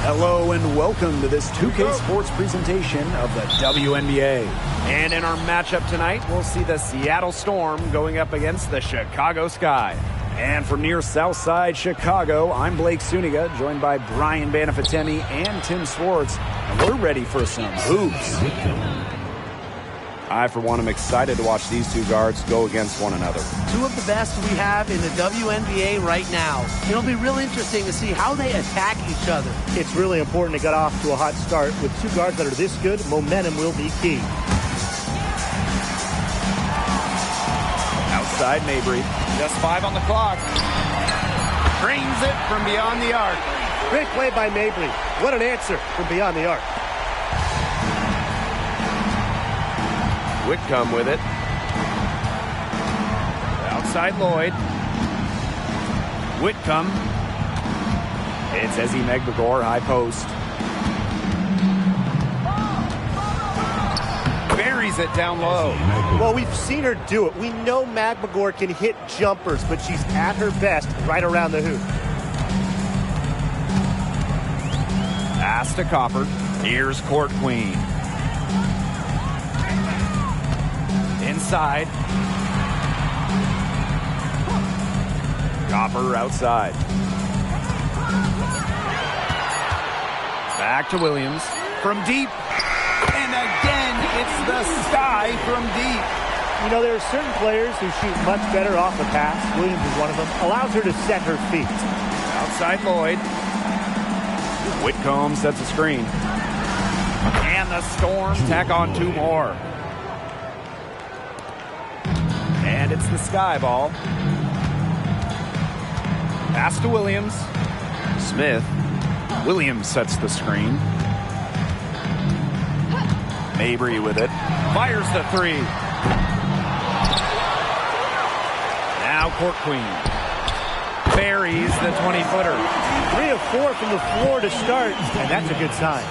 Hello and welcome to this 2K Sports presentation of the WNBA. And in our matchup tonight, we'll see the Seattle Storm going up against the Chicago Sky. And from near Southside Chicago, I'm Blake Suniga, joined by Brian Banafitemi and Tim Swartz. And we're ready for some hoops. I, for one, am excited to watch these two guards go against one another. Two of the best we have in the WNBA right now. It'll be real interesting to see how they attack each other. It's really important to get off to a hot start. With two guards that are this good, momentum will be key. Outside Mabry. Just 5 on the clock. Drains it from beyond the arc. Great play by Mabry. What an answer from beyond the arc. Whitcomb with it. Outside Lloyd. Whitcomb. It's Ezzy Megbagor, high post. Buries it down low. Well, we've seen her do it. We know Megbagor can hit jumpers, but she's at her best right around the hoop. Pass to Copper. Here's Court Queen. Inside. Copper outside. Back to Williams. From deep. And again, it's the Sky from deep. You know, there are certain players who shoot much better off the pass. Williams is one of them. Allows her to set her feet. Outside Lloyd. Whitcomb sets a screen. And the Storm tack on two more. And it's the Sky ball. Pass to Williams. Smith. Williams sets the screen. Mabry with it. Fires the three. Now Court Queen. Buries the 20-footer. 3 of 4 from the floor to start, and that's a good sign.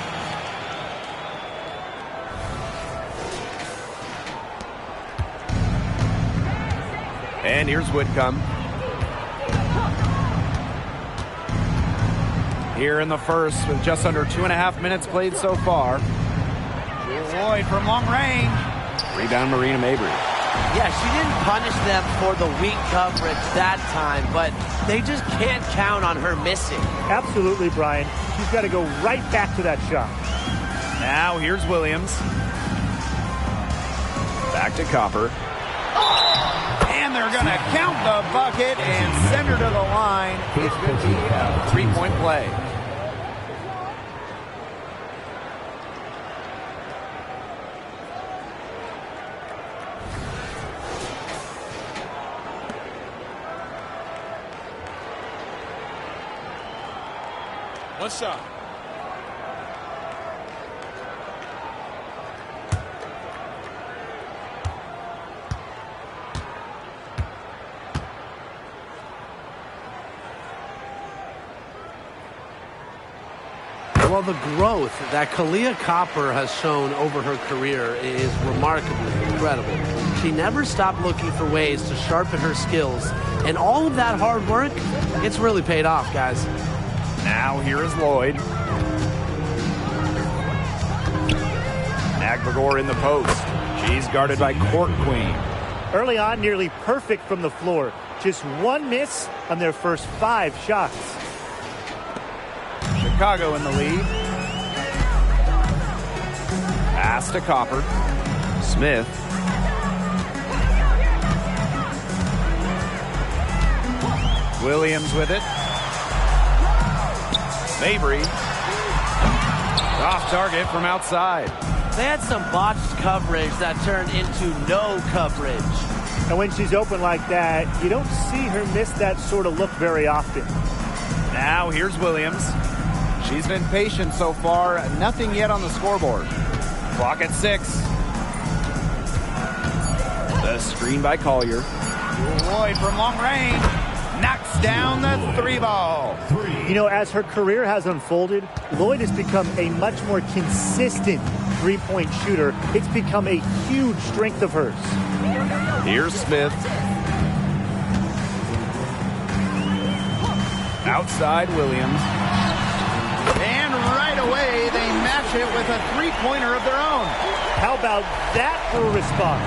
And here's Whitcomb. Here in the first with just under 2.5 minutes played so far. Lloyd from long range. Rebound Marina Mabry. Yeah, she didn't punish them for the weak coverage that time, but they just can't count on her missing. Absolutely, Brian. She's got to go right back to that shot. Now here's Williams. Back to Copper. And they're going to count the bucket and send her to the line. It's going to be a 3-point play. What's up? Well, the growth that Kahleah Copper has shown over her career is remarkably incredible. She never stopped looking for ways to sharpen her skills, and all of that hard work, it's really paid off, guys. Now here is Lloyd. Megbagor in the post. She's guarded by Court Queen. Early on, nearly perfect from the floor. Just one miss on their first 5 shots. Chicago in the lead. Pass to Copper. Smith. Williams with it. Mabry. Off target from outside. They had some botched coverage that turned into no coverage. And when she's open like that, you don't see her miss that sort of look very often. Now here's Williams. She's been patient so far. Nothing yet on the scoreboard. Clock at 6. The screen by Collier. Lloyd from long range. Knocks down the 3 ball. You know, as her career has unfolded, Lloyd has become a much more consistent three-point shooter. It's become a huge strength of hers. Here's Smith. Outside Williams. And it with a three-pointer of their own. How about that for a response?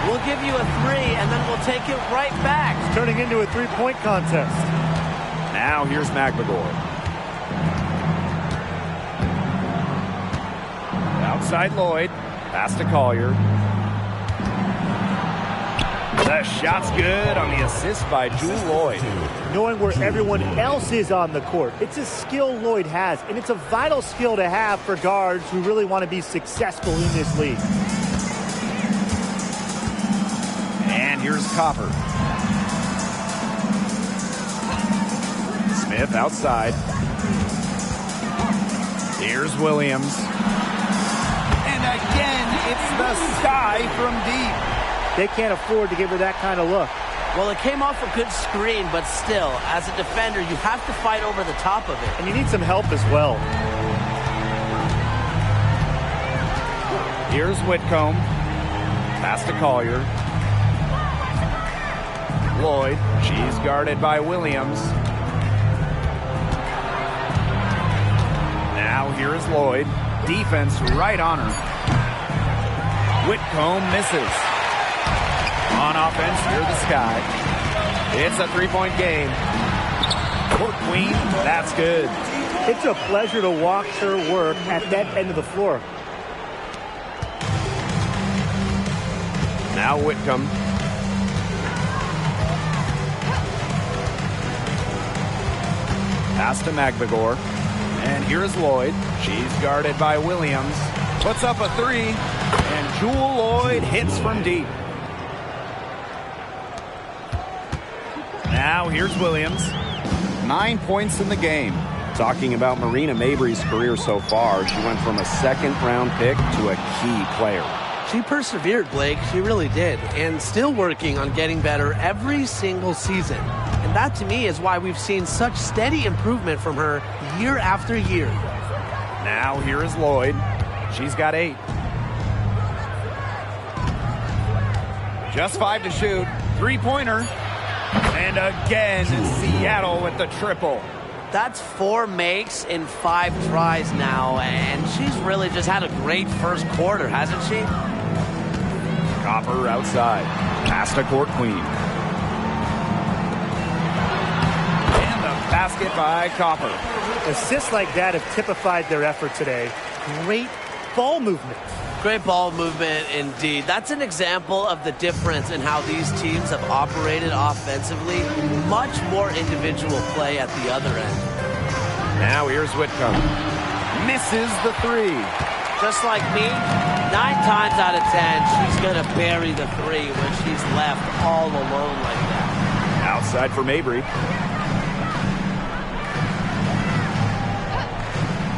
We'll give you a 3, and then we'll take it right back. It's turning into a three-point contest. Now here's McBagor. Outside Lloyd. Pass to Collier. The shot's good on the assist by Jewel Lloyd. Knowing where everyone else is on the court. It's a skill Lloyd has, and it's a vital skill to have for guards who really want to be successful in this league. And here's Copper. Smith outside. Here's Williams. And again, it's the sky from deep. They can't afford to give her that kind of look. Well, it came off a good screen, but still, as a defender, you have to fight over the top of it. And you need some help as well. Here's Whitcomb. Pass to Collier. Lloyd. She's guarded by Williams. Now here's Lloyd. Defense right on her. Whitcomb misses. On offense, near the sky. It's a three-point game. Court Queen, that's good. It's a pleasure to watch her work at that end of the floor. Now Whitcomb. Pass to McBagor. And here's Lloyd. She's guarded by Williams. Puts up a 3. And Jewel Lloyd hits from deep. Now here's Williams. 9 points in the game. Talking about Marina Mabry's career so far, she went from a second-round pick to a key player. She persevered, Blake. She really did. And still working on getting better every single season. And that, to me, is why we've seen such steady improvement from her year after year. Now here is Lloyd. She's got 8. Just 5 to shoot. Three-pointer. And again, Seattle with the triple. That's 4 makes in 5 tries now, and she's really just had a great first quarter, hasn't she? Copper outside. Pass to Court Queen. And the basket by Copper. Assists like that have typified their effort today. Great ball movement. Great ball movement indeed. That's an example of the difference in how these teams have operated offensively. Much more individual play at the other end. Now here's Whitcomb. Misses the 3. Just like me, 9 times out of 10, she's going to bury the 3 when she's left all alone like that. Outside for Mabry.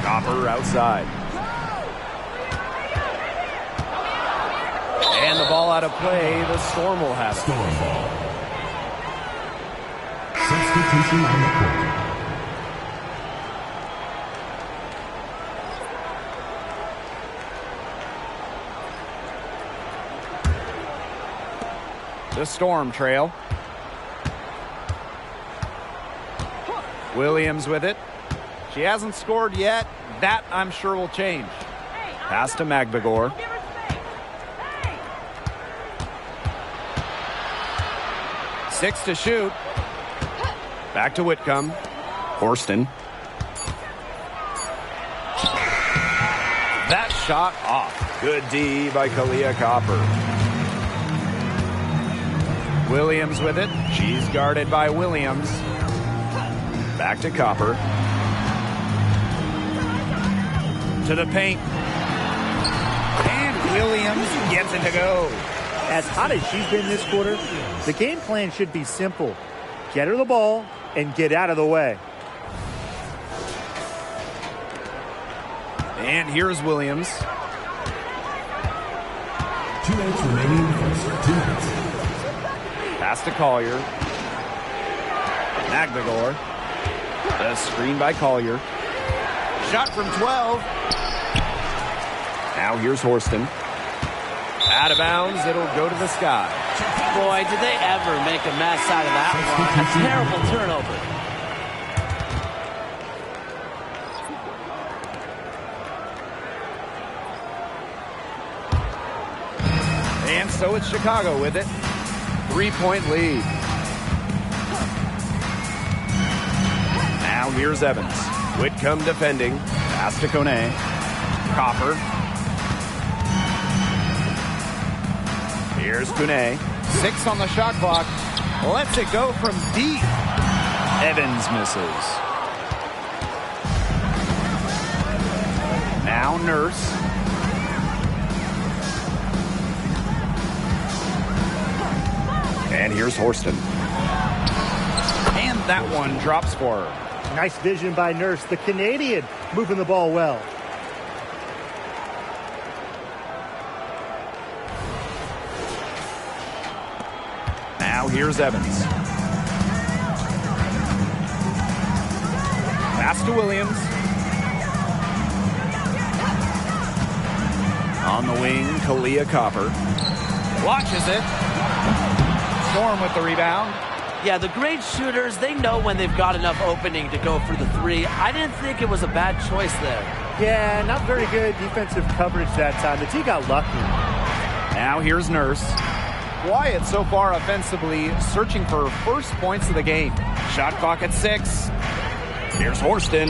Copper outside. And the ball out of play. The Storm will have it. Storm ball. Substitution on the court. The Storm trail. Williams with it. She hasn't scored yet. That, I'm sure, will change. Pass to McBagor. Six to shoot. Back to Whitcomb. Horston. That shot off. Good D by Kalia Copper. Williams with it. She's guarded by Williams. Back to Copper. To the paint. And Williams gets it to go. As hot as she's been this quarter, the game plan should be simple. Get her the ball and get out of the way. And here's Williams. 2 minutes remaining in the first. 2 minutes. Pass to Collier. McBagor. The screen by Collier. Shot from 12. Now here's Horston. Out of bounds, it'll go to the sky. Boy, did they ever make a mess out of that one. A terrible turnover. with Chicago with it. 3-point lead. Now here's Evans. Whitcomb defending. Pass to Kone. Copper. Here's Kone. 6 on the shot clock. Lets it go from deep. Evans misses. Now Nurse. And here's Horston. And that one drops for her. Nice vision by Nurse, the Canadian, moving the ball well. Now here's Evans. Pass to Williams. On the wing, Kalia Copper. Watches it. Storm with the rebound. Yeah, the great shooters, they know when they've got enough opening to go for the three. I didn't think it was a bad choice there. Yeah, not very good defensive coverage that time. The T got lucky. Now here's Nurse. Quiet so far offensively, searching for first points of the game. Shot clock at 6. Here's Horston.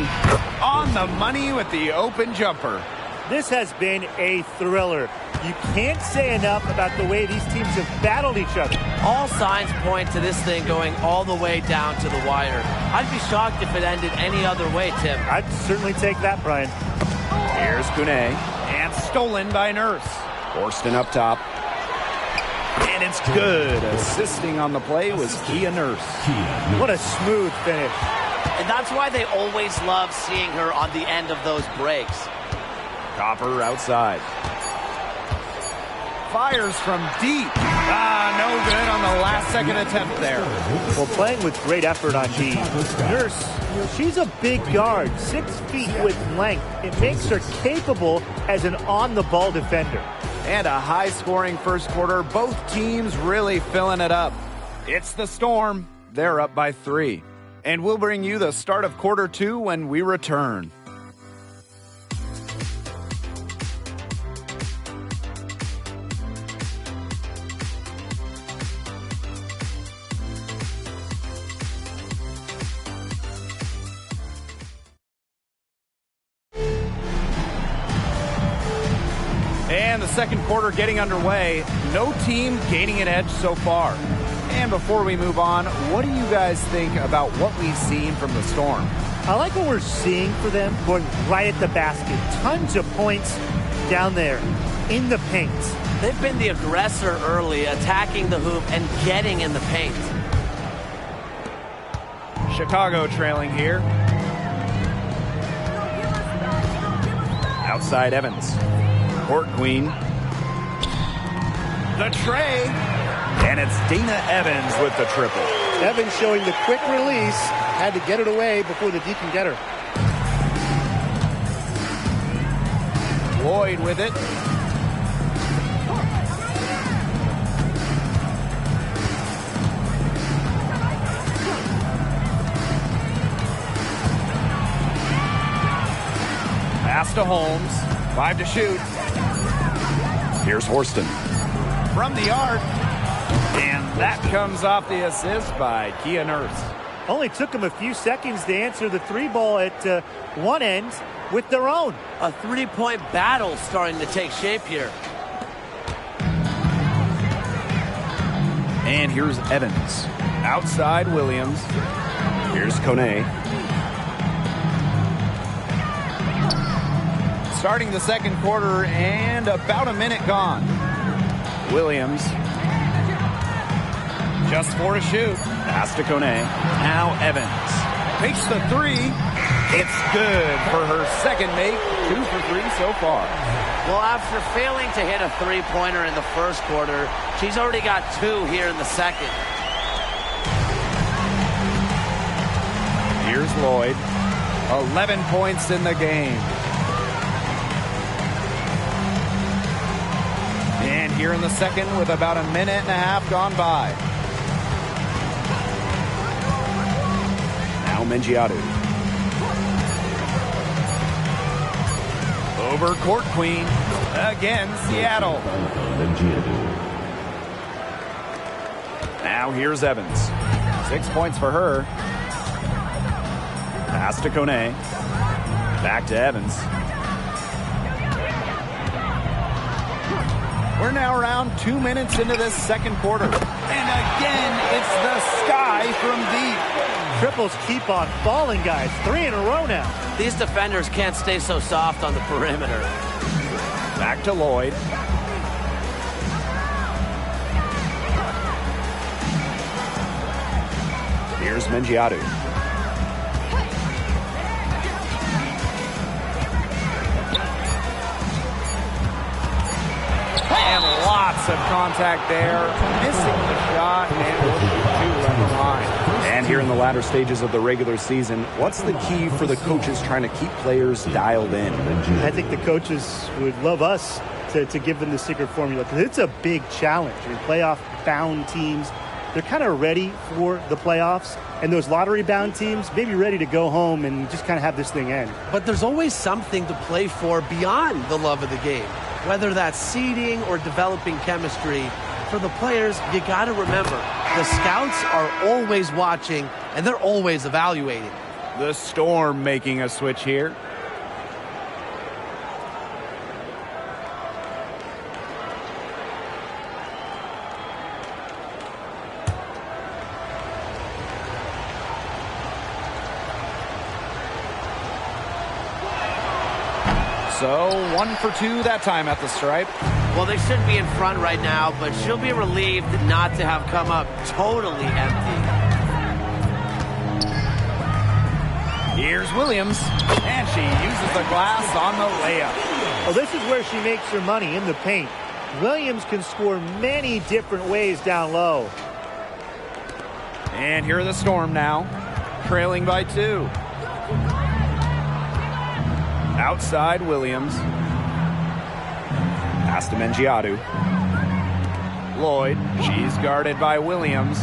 On the money with the open jumper. This has been a thriller. You can't say enough about the way these teams have battled each other. All signs point to this thing going all the way down to the wire. I'd be shocked if it ended any other way, Tim. I'd certainly take that, Brian. Here's Kone. And stolen by Nurse. Horston up top. And it's good. Assisting on the play was Kia Nurse. What a smooth finish. And that's why they always love seeing her on the end of those breaks. Copper outside. Fires from deep. No good on the last second attempt there. Well, playing with great effort on D. Nurse, she's a big guard, 6 feet with length. It makes her capable as an on-the-ball defender. And a high-scoring first quarter. Both teams really filling it up. It's the Storm. They're up by 3. And we'll bring you the start of quarter 2 when we return. And the second quarter getting underway. No team gaining an edge so far. And before we move on, what do you guys think about what we've seen from the Storm? I like what we're seeing for them, going right at the basket. Tons of points down there in the paint. They've been the aggressor early, attacking the hoop and getting in the paint. Chicago trailing here. Outside Evans. Court Queen. The tray. And it's Dana Evans with the triple. Evans showing the quick release. Had to get it away before the D can get her. Lloyd with it. Pass to Holmes. 5 to shoot. Here's Horston. From the arc. And that comes off the assist by Kia Nurse. Only took them a few seconds to answer the 3 ball at one end with their own. A 3-point battle starting to take shape here. And here's Evans. Outside Williams. Here's Kone. Starting the second quarter and about a minute gone. Williams. Just 4 to shoot. Pass to Kone. Now Evans. Takes the 3. It's good for her second make. 2 for 3 so far. Well, after failing to hit a 3-pointer in the first quarter, she's already got 2 here in the second. Here's Lloyd. 11 points in the game. And here in the second with about a minute and a half gone by. Now Mengiadu. Over Court Queen. Again, Seattle. Now here's Evans. 6 points for her. Pass to Kone. Back to Evans. We're now around 2 minutes into this second quarter. And again, it's the Sky from deep. Triples keep on falling, guys. 3 in a row now. These defenders can't stay so soft on the perimeter. Back to Lloyd. Here's Mengiadu. And lots of contact there. Missing the shot, and we'll shoot 2 on the line. And here in the latter stages of the regular season, what's the key for the coaches trying to keep players dialed in? I think the coaches would love us to give them the secret formula, because it's a big challenge. I mean, playoff-bound teams, they're kind of ready for the playoffs, and those lottery-bound teams may be ready to go home and just kind of have this thing end. But there's always something to play for beyond the love of the game, whether that's seeding or developing chemistry. For the players, you got to remember, the scouts are always watching, and they're always evaluating. The Storm making a switch here. So 1 for 2 that time at the stripe. Well, they should be in front right now, but she'll be relieved not to have come up totally empty. Here's Williams, and she uses the glass on the layup. Well, this is where she makes her money, in the paint. Williams can score many different ways down low. And here are the Storm now, trailing by 2. Outside Williams. Pass to Mengiadu. Lloyd, she's guarded by Williams.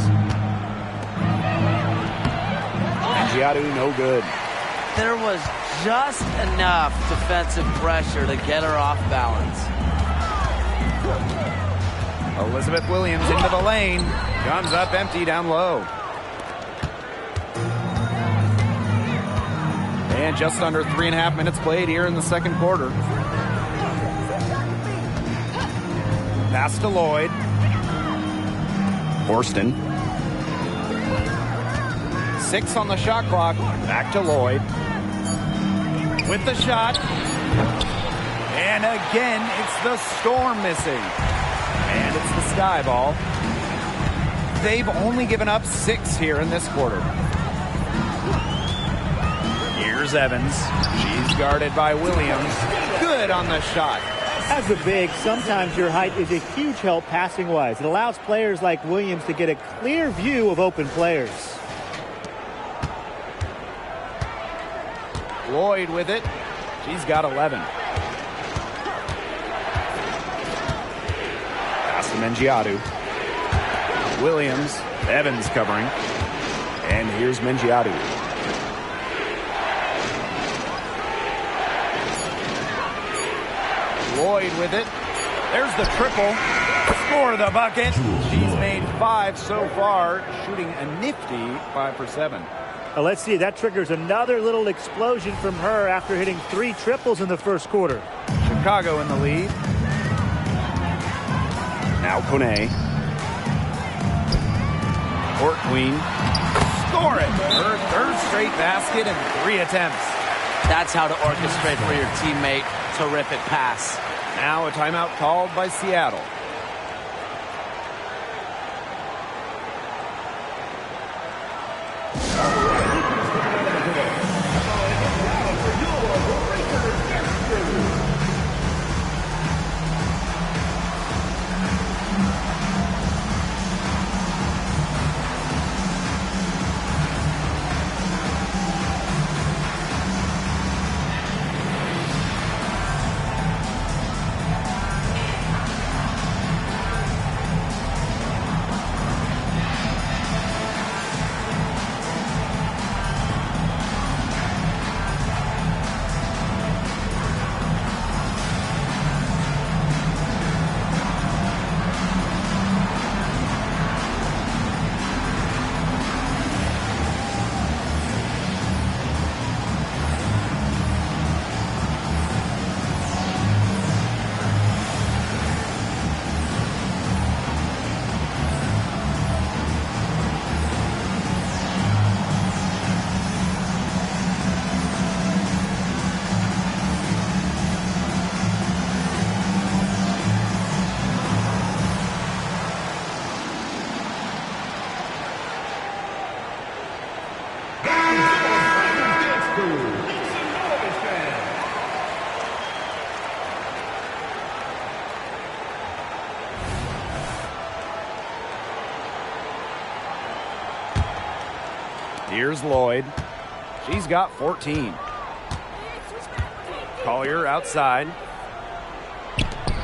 Mengiadu, no good. There was just enough defensive pressure to get her off balance. Elizabeth Williams into the lane. Comes up empty down low. And just under 3.5 minutes played here in the second quarter. Pass to Lloyd. Horston. 6 on the shot clock. Back to Lloyd. With the shot. And again, it's the Storm missing. And it's the Sky ball. They've only given up 6 here in this quarter. Here's Evans. She's guarded by Williams. Good on the shot. As a big, sometimes your height is a huge help passing-wise. It allows players like Williams to get a clear view of open players. Lloyd with it. She's got 11. Pass to Mengiadu. Williams. Evans covering. And here's Mengiadu. Lloyd with it. There's the triple. Score the bucket. She's made 5 so far, shooting a nifty 5 for 7. Well, let's see. That triggers another little explosion from her after hitting 3 triples in the first quarter. Chicago in the lead. Now Kone. Court Queen. Score it. Her 3rd straight basket in 3 attempts. That's how to orchestrate for your teammate. Terrific pass. Now a timeout called by Seattle. Here's Lloyd. She's got 14. Collier outside.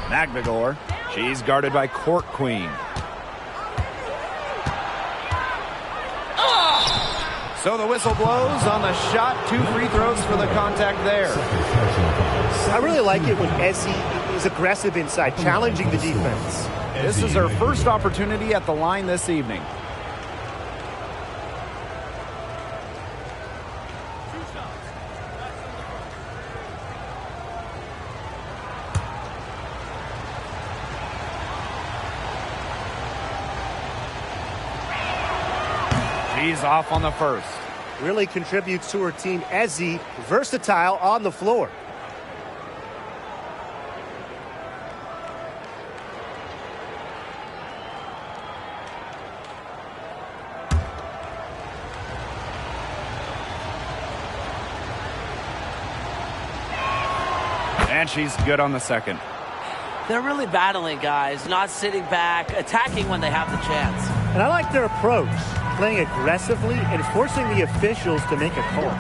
Magbegor. She's guarded by Court Queen. So the whistle blows on the shot. 2 free throws for the contact there. I really like it when Ezzy is aggressive inside, challenging the defense. This is her first opportunity at the line this evening. She's off on the first. Really contributes to her team. Ezzy, versatile on the floor. And she's good on the second. They're really battling, guys, not sitting back, attacking when they have the chance. And I like their approach, playing aggressively and forcing the officials to make a call.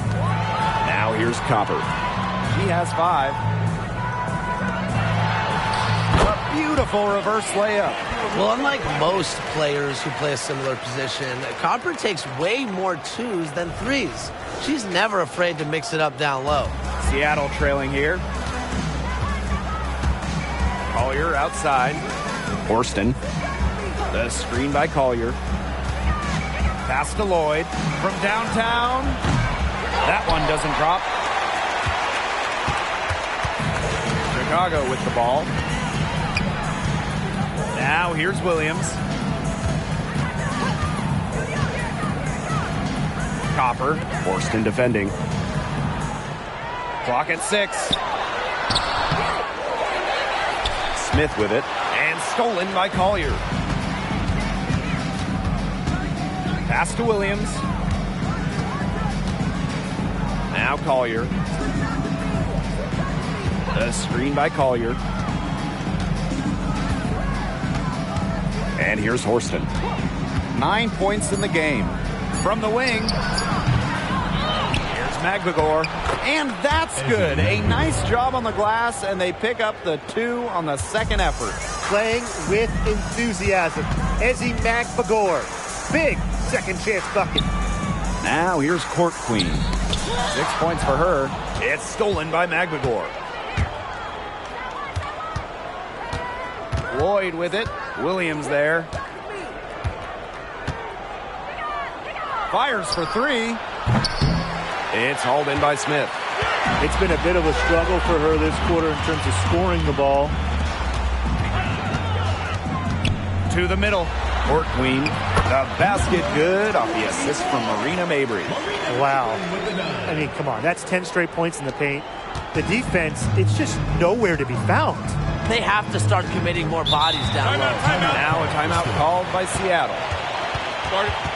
Now here's Copper. She has 5. A beautiful reverse layup. Well, unlike most players who play a similar position, Copper takes way more 2s than 3s. She's never afraid to mix it up down low. Seattle trailing here. Collier outside. Horston. The screen by Collier. Pass to Lloyd from downtown. That one doesn't drop. Chicago with the ball. Now here's Williams. Copper. Horston defending. Clock at 6. Smith with it. And stolen by Collier. Pass to Williams. Now Collier. The screen by Collier. And here's Horston. 9 points in the game. From the wing. Here's Magbegor. And that's good. A nice job on the glass, and they pick up the 2 on the second effort. Playing with enthusiasm. Ezzy Magbegor. Big second chance bucket. Now here's Court Queen. 6 points for her. It's stolen by Magbegor. Lloyd with it. Williams there. Fires for 3. It's hauled in by Smith. It's been a bit of a struggle for her this quarter in terms of scoring the ball. To the middle. Court Queen. The basket good off the assist from Marina Mabry. Wow. I mean, come on. That's 10 straight points in the paint. The defense, it's just nowhere to be found. They have to start committing more bodies down low. Timeout. Now a timeout called by Seattle. Start.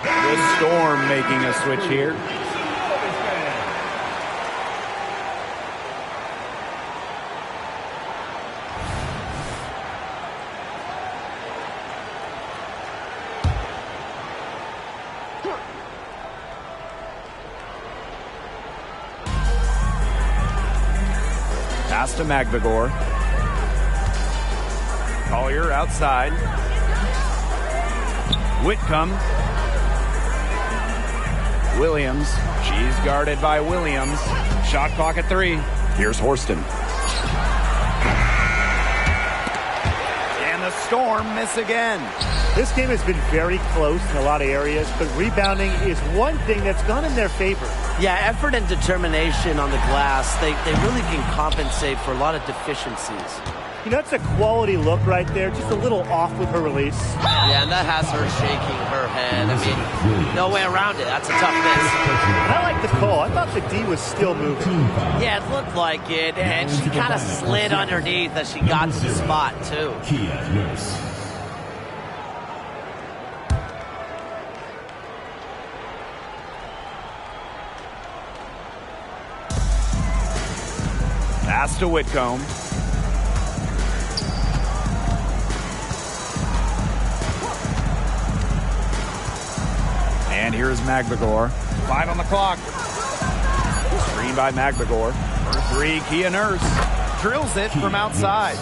The Storm making a switch here. Pass to Magvigor. Collier outside. Whitcomb. Williams. She's guarded by Williams. Shot clock at 3. Here's Horston. And the Storm miss again. This game has been very close in a lot of areas, but rebounding is one thing that's gone in their favor. Yeah, effort and determination on the glass, they really can compensate for a lot of deficiencies. You know, it's a quality look right there, just a little off with her release. Yeah, and that has her shaking her head. I mean, no way around it. That's a tough miss. And I like the call. I thought the D was still moving. Yeah, it looked like it, and she kind of slid underneath as she got to the spot, too. Kia Nurse. Pass to Whitcomb. And here's Magvigor. 5 on the clock. Screen by Magvigor. For 3, Kia Nurse. Drills it from outside.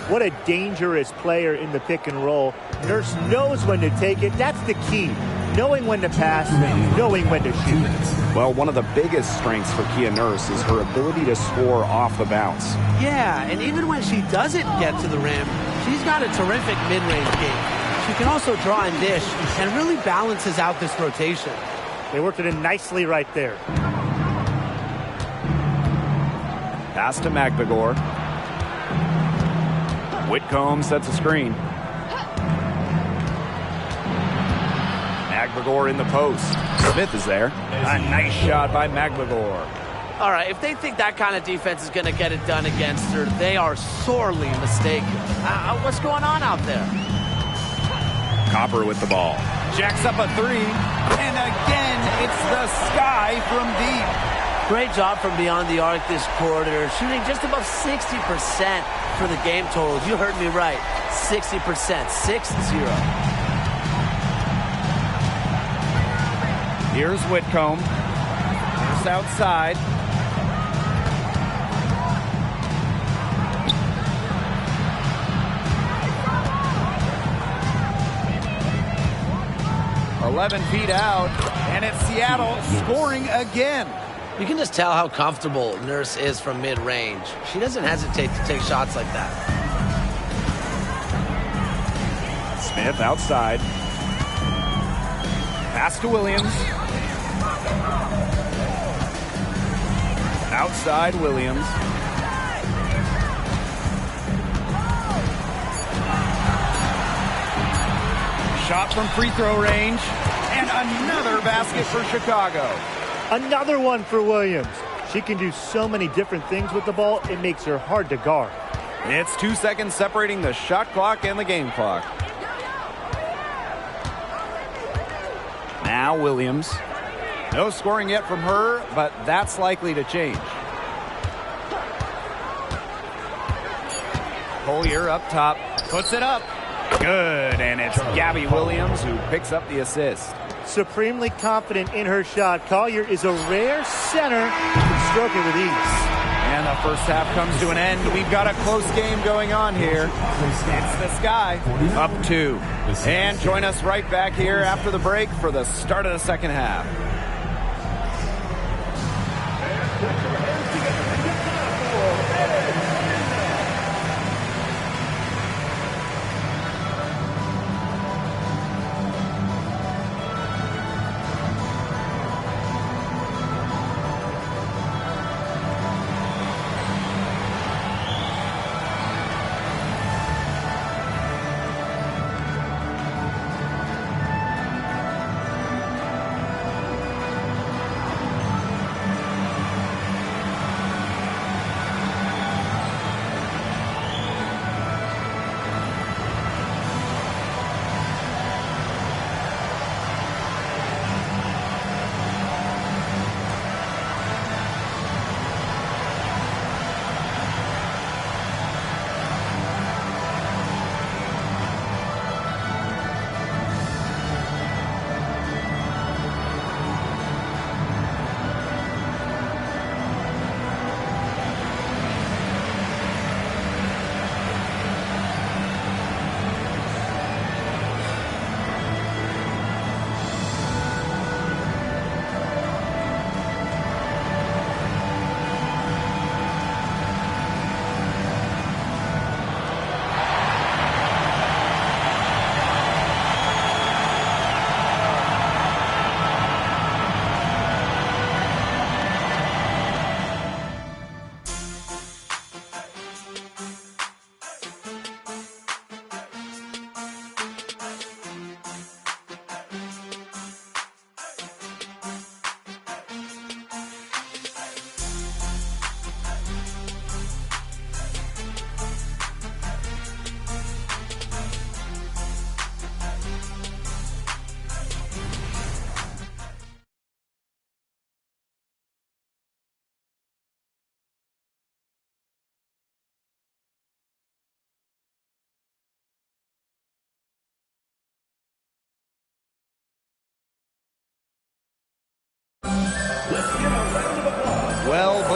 What a dangerous player in the pick and roll. Nurse knows when to take it. That's the key. Knowing when to pass, knowing when to shoot. Well, one of the biggest strengths for Kia Nurse is her ability to score off the bounce. Yeah, and even when she doesn't get to the rim, she's got a terrific mid-range game. She can also draw and dish and really balances out this rotation. They worked it in nicely right there. Pass to Magvigor. Whitcomb sets a screen. Magvigor in the post. Smith is there. A nice shot by Magvigor. All right, if they think that kind of defense is going to get it done against her, they are sorely mistaken. What's going on out there? Copper with the ball. Jacks up a 3. And again, it's the Sky from deep. Great job from beyond the arc this quarter, shooting just above 60% for the game total. You heard me right. 60%. 6-0. Here's Whitcomb. Just outside. "11 feet out, and it's Seattle scoring again." You can just tell how comfortable Nurse is from mid-range. She doesn't hesitate to take shots like that. Smith outside. Pass to Williams. Outside Williams. Shot from free throw range. And another basket for Chicago. Another one for Williams. She can do so many different things with the ball, it makes her hard to guard. It's 2 seconds separating the shot clock and the game clock. Now Williams. No scoring yet from her, but that's likely to change. Collier up top. Puts it up. Good, and it's Gabby Williams who picks up the assist. Supremely confident in her shot. Collier is a rare center who can stroke it with ease. And the first half comes to an end. We've got a close game going on here. It's the Sky up 2. And join us right back here after the break for the start of the second half.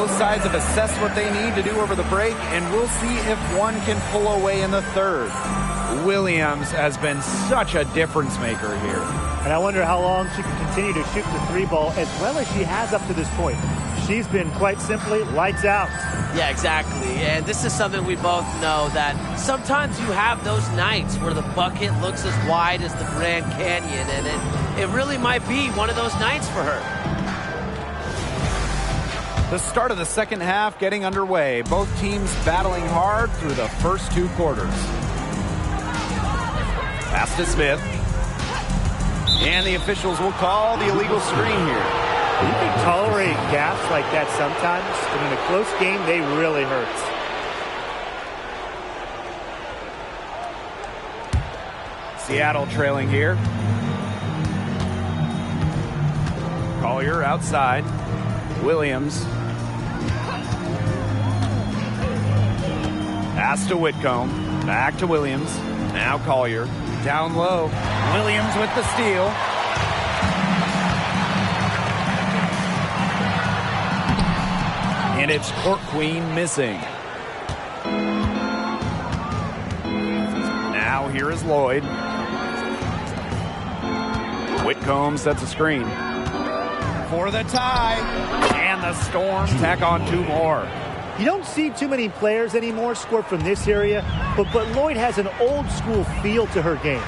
Both sides have assessed what they need to do over the break, and we'll see if one can pull away in the third. Williams has been such a difference maker here. And I wonder how long she can continue to shoot the three ball as well as she has up to this point. She's been quite simply lights out. Yeah, exactly. And this is something we both know, that sometimes you have those nights where the bucket looks as wide as the Grand Canyon, and it really might be one of those nights for her. The start of the second half getting underway. Both teams battling hard through the first two quarters. Pass to Smith. And the officials will call the illegal screen here. You can tolerate gaps like that sometimes, but in a close game, they really hurt. Seattle trailing here. Collier outside. Williams. Pass to Whitcomb. Back to Williams. Now Collier. Down low. Williams with the steal. And it's Court Queen missing. Now here is Lloyd. Whitcomb sets a screen. For the tie. And the Storm tack on two more. You don't see too many players anymore score from this area, but Lloyd has an old school feel to her game.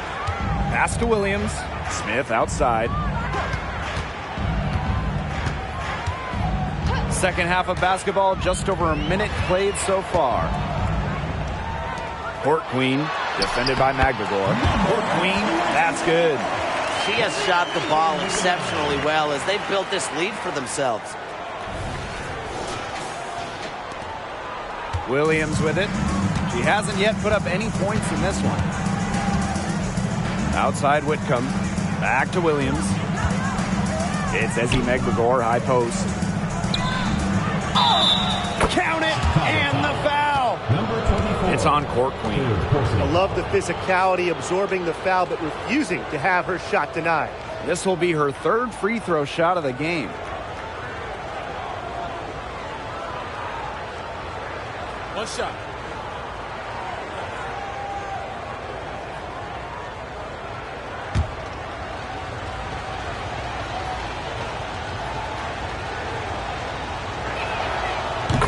Pass to Williams. Smith outside. Second half of basketball, just over a minute played so far. Court Queen, defended by McGregor. Court Queen, that's good. She has shot the ball exceptionally well as they built this lead for themselves. Williams with it. She hasn't yet put up any points in this one. Outside Whitcomb. Back to Williams. It's Ezzie McGregor, high post. Count it, and the foul. It's on Court Queen. I love the physicality, absorbing the foul, but refusing to have her shot denied. This will be her third free throw shot of the game. One shot.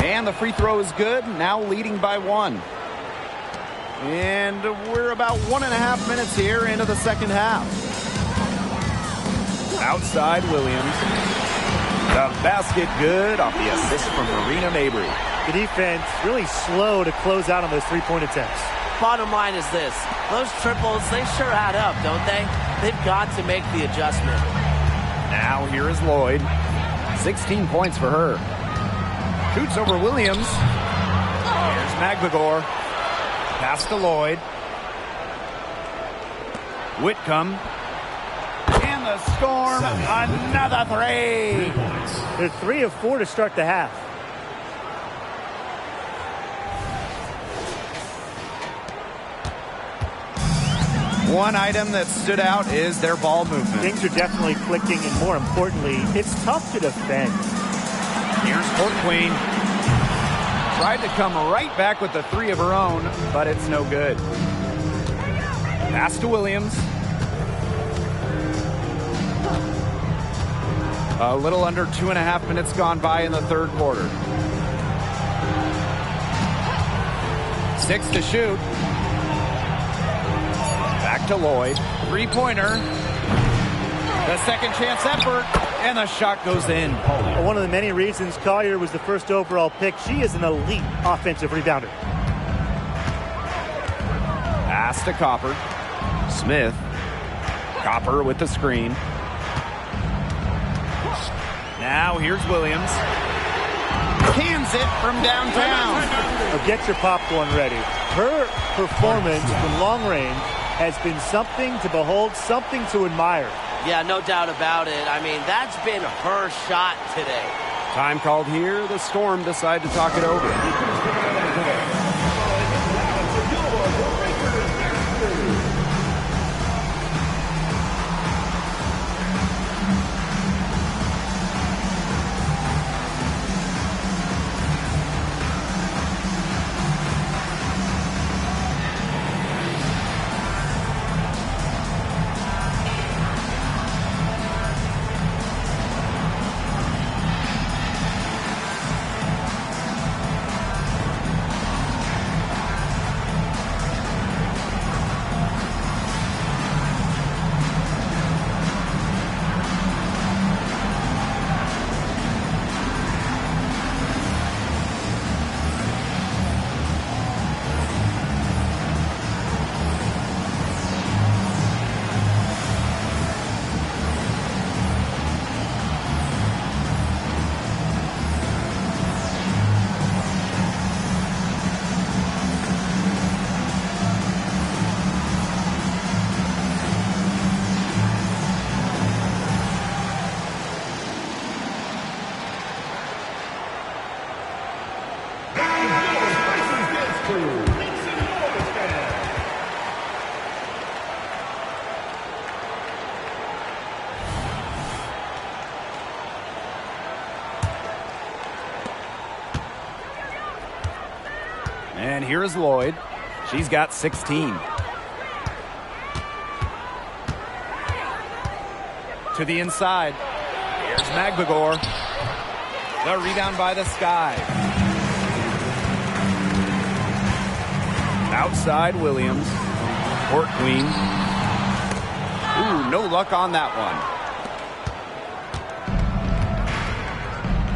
And the free throw is good, now leading by one. And we're about 1.5 minutes here into the second half. Outside Williams. The basket good off the assist from Marina Mabry. The defense really slow to close out on those three-point attempts. Bottom line is this. Those triples, they sure add up, don't they? They've got to make the adjustment. Now here is Lloyd. 16 points for her. Shoots over Williams. Here's McGregor. Pass to Lloyd. Whitcomb. And the Storm, another three. They're 3 of 4 to start the half. One item that stood out is their ball movement. Things are definitely clicking, and more importantly, it's tough to defend. Here's Court Queen. Tried to come right back with the three of her own, but it's no good. Pass to Williams. A little under 2.5 minutes gone by in the third quarter. 6 to shoot. Back to Lloyd. Three-pointer. The second chance effort. And the shot goes in. One of the many reasons Collier was the first overall pick, she is an elite offensive rebounder. Pass to Copper. Smith. Copper with the screen. Now here's Williams. Cans it from downtown. Now get your popcorn ready. Her performance from long range has been something to behold, something to admire. Yeah, no doubt about it. I mean, that's been her shot today. Time called here. The Storm decide to talk it over. And here's Lloyd. She's got 16. To the inside. Here's Magbagor. The rebound by the Sky. Outside Williams. Court Queen. Ooh, no luck on that one.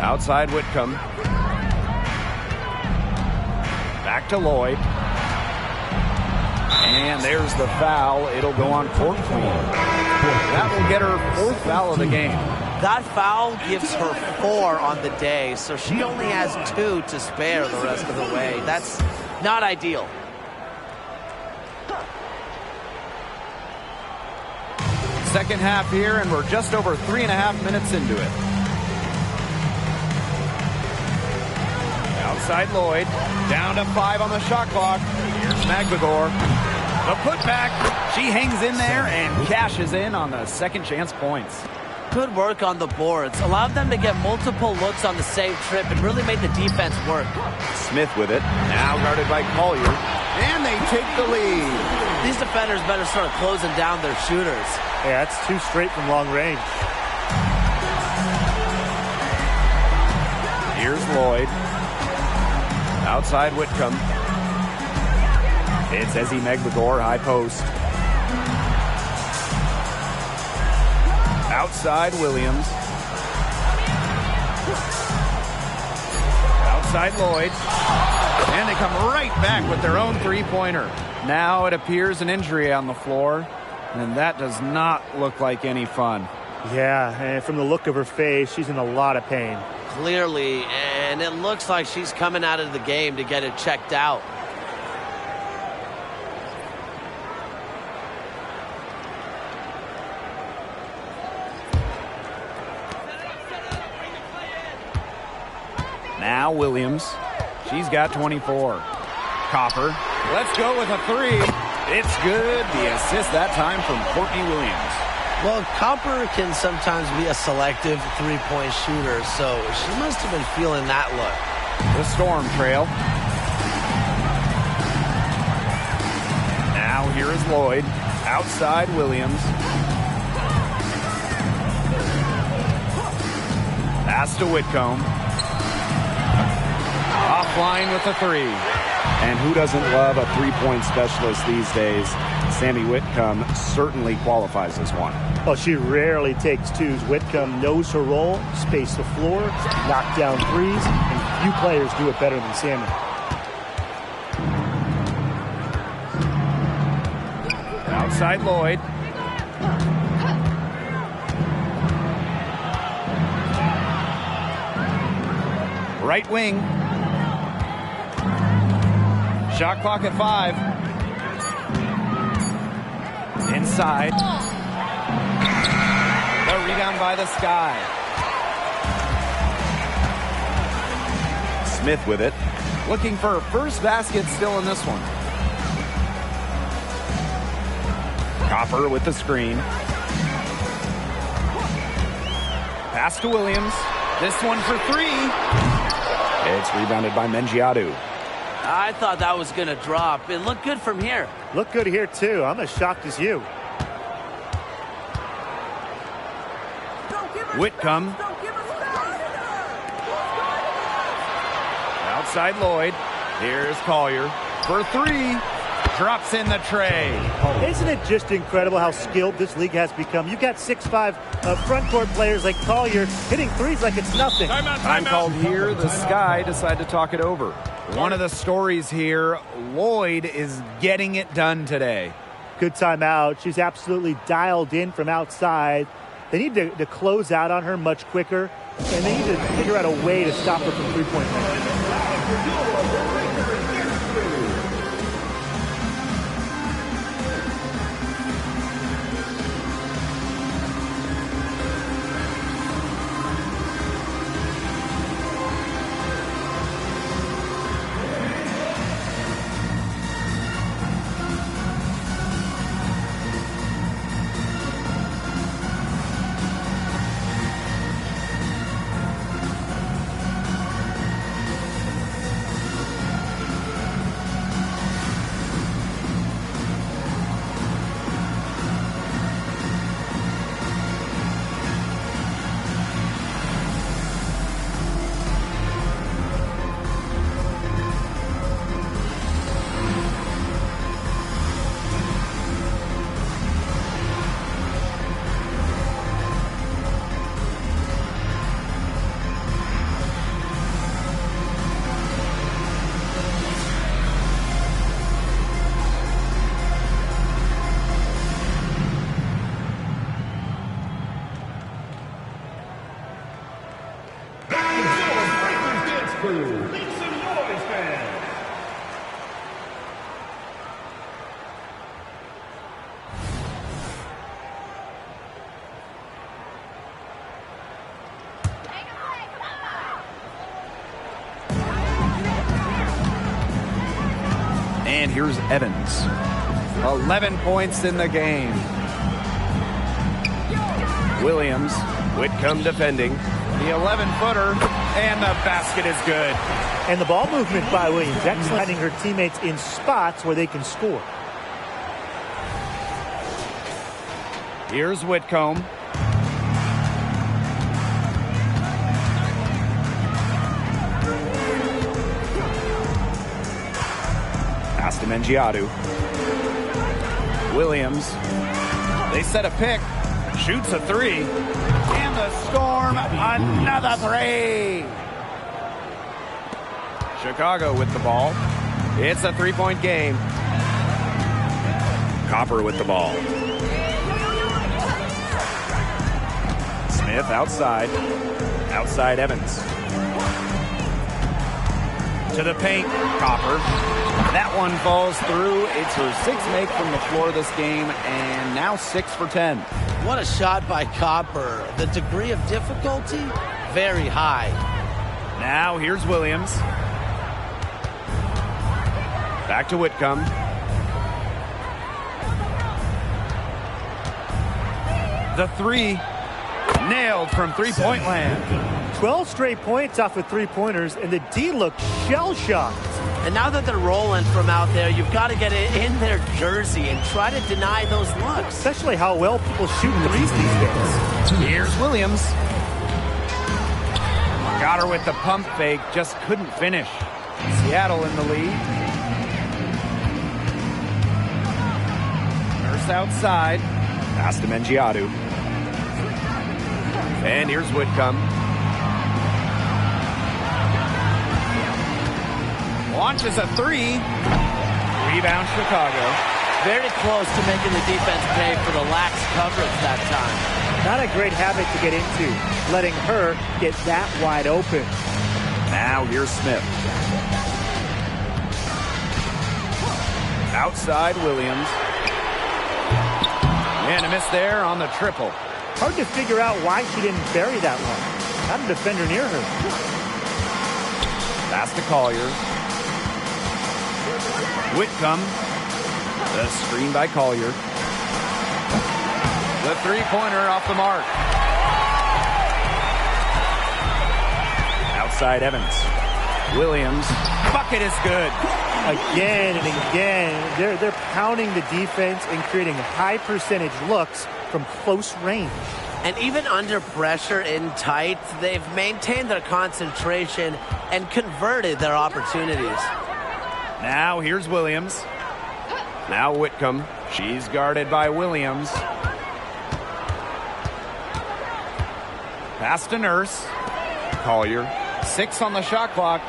Outside Whitcomb. Back to Lloyd. And there's the foul. It'll go on Court Queen. That will get her 4th foul of the game. That foul gives her 4 on the day, so she only has 2 to spare the rest of the way. That's not ideal. Second half here, and we're just over 3.5 minutes into it. Outside Lloyd, down to 5 on the shot clock. Here's Magbagor. The putback, she hangs in there and cashes in on the second chance points. Good work on the boards. Allowed them to get multiple looks on the same trip and really made the defense work. Smith with it, now guarded by Collier. And they take the lead. These defenders better start closing down their shooters. Yeah, that's 2 straight from long range. Here's Lloyd. Outside Whitcomb. It's Ezzie Magbagor, high post. Outside Williams. Outside Lloyd. And they come right back with their own three-pointer. Now it appears an injury on the floor, and that does not look like any fun. Yeah, and from the look of her face, she's in a lot of pain. Clearly, and it looks like she's coming out of the game to get it checked out. Now Williams. She's got 24. Copper. Let's go with a 3. It's good. The assist that time from Courtney Williams. Well, Copper can sometimes be a selective three-point shooter, so she must have been feeling that look. The Storm trail. Now here is Lloyd. Outside Williams. Pass to Whitcomb. Offline with a 3. And who doesn't love a three-point specialist these days? Sammy Whitcomb certainly qualifies as one. Well, she rarely takes twos. Whitcomb knows her role, space the floor, knock down threes, and few players do it better than Sammy. Outside Lloyd. Right wing. Shot clock at 5. Inside. The rebound by the Sky. Smith with it. Looking for her first basket still in this one. Copper with the screen. Pass to Williams. This one for 3. It's rebounded by Mengiadu. I thought that was going to drop. It looked good from here. Look good here, too. I'm as shocked as you. Whitcomb. Outside Lloyd. Here's Collier for 3. Drops in the tray. Isn't it just incredible how skilled this league has become? You've got 6'5" front court players like Collier hitting threes like it's nothing. Time called here. The Sky decide to talk it over. One of the stories here, Lloyd is getting it done today. Good timeout. She's absolutely dialed in from outside. They need to close out on her much quicker, and they need to figure out a way to stop her from three-point range. And here's Evans. 11 points in the game. Williams, Whitcomb defending. The 11-footer, and the basket is good. And the ball movement by Williams, excellent, having her teammates in spots where they can score. Here's Whitcomb. Pass to Mengiadu. Williams. They set a pick. Shoots a three. And the Storm, another three. Chicago with the ball. It's a three-point game. Copper with the ball. Smith outside. Outside Evans. To the paint. Copper. That one falls through. It's her sixth make from the floor this game, and now 6 for 10. What a shot by Copper. The degree of difficulty, very high. Now here's Williams. Back to Whitcomb. The three nailed from three-point land. 12 straight points off with three-pointers, and the D looked shell-shocked. And now that they're rolling from out there, you've got to get it in their jersey and try to deny those looks. Especially how well people shoot threes these days. Here's Williams. Got her with the pump fake, just couldn't finish. Seattle in the lead. Nurse outside. Pass to Mengiadu. And here's Whitcomb. Launches a three. Rebound Chicago. Very close to making the defense pay for the lax coverage that time. Not a great habit to get into, letting her get that wide open. Now here's Smith. Outside Williams. And a miss there on the triple. Hard to figure out why she didn't bury that one. Not a defender near her. Pass to Collier. Whitcomb. The screen by Collier. The three-pointer off the mark. Outside Evans. Williams. Bucket is good. Again and again, they're pounding the defense and creating high percentage looks from close range. And even under pressure in tight, they've maintained their concentration and converted their opportunities. Now here's Williams. Now Whitcomb. She's guarded by Williams. Pass to Nurse. Collier. 6 on the shot clock.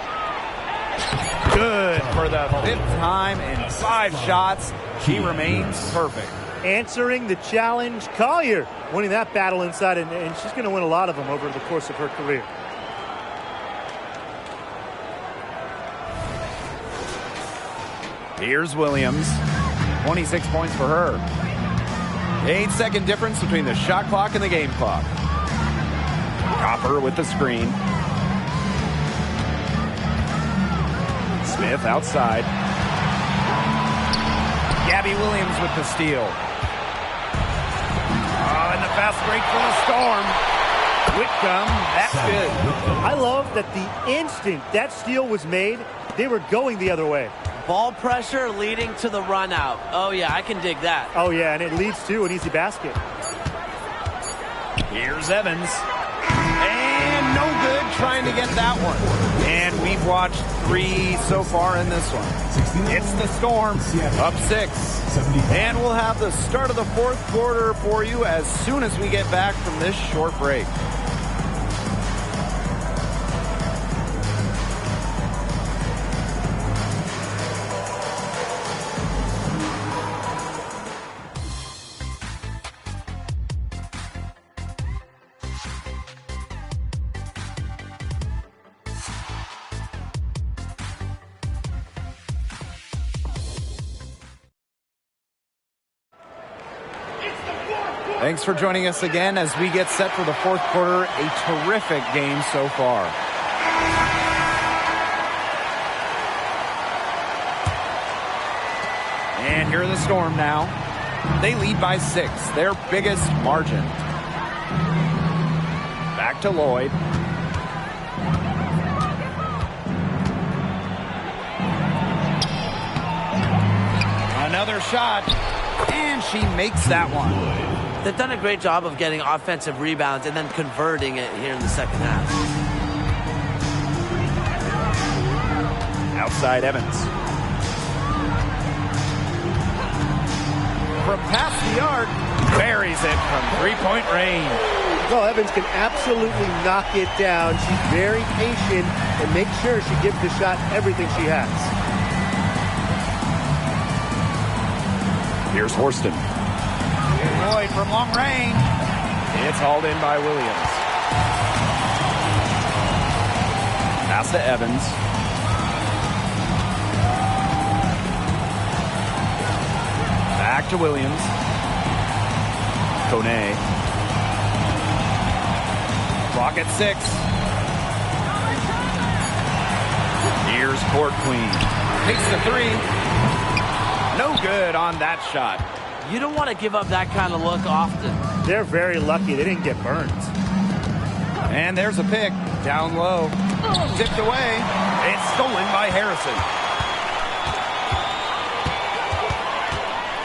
Good for the 5th time in 5 shots. She remains perfect. Answering the challenge, Collier winning that battle inside, and she's going to win a lot of them over the course of her career. Here's Williams. 26 points for her. 8-second difference between the shot clock and the game clock. Copper with the screen. Smith outside. Gabby Williams with the steal. Oh, and the fast break for the Storm. Whitcomb, that's good. I love that the instant that steal was made, they were going the other way. Ball pressure leading to the run out. Oh, yeah, I can dig that. Oh, yeah, and it leads to an easy basket. Here's Evans. And no good trying to get that one. And we've watched 3 so far in this one. It's the Storm, up 6. And we'll have the start of the 4th quarter for you as soon as we get back from this short break. Thanks for joining us again as we get set for the 4th quarter. A terrific game so far. And here are the Storm now. They lead by 6, their biggest margin. Back to Lloyd. Another shot, and she makes that one. They've done a great job of getting offensive rebounds and then converting it here in the second half. Outside Evans. From past the arc, buries it from three-point range. Well, Evans can absolutely knock it down. She's very patient and makes sure she gives the shot everything she has. Here's Horston. Lloyd from long range. It's hauled in by Williams. Pass to Evans. Back to Williams. Kone. Clock at 6. Here's Court Queen. Takes the 3. No good on that shot. You don't want to give up that kind of look often. They're very lucky they didn't get burned. And there's a pick. Down low. Tipped away. It's stolen by Harrison.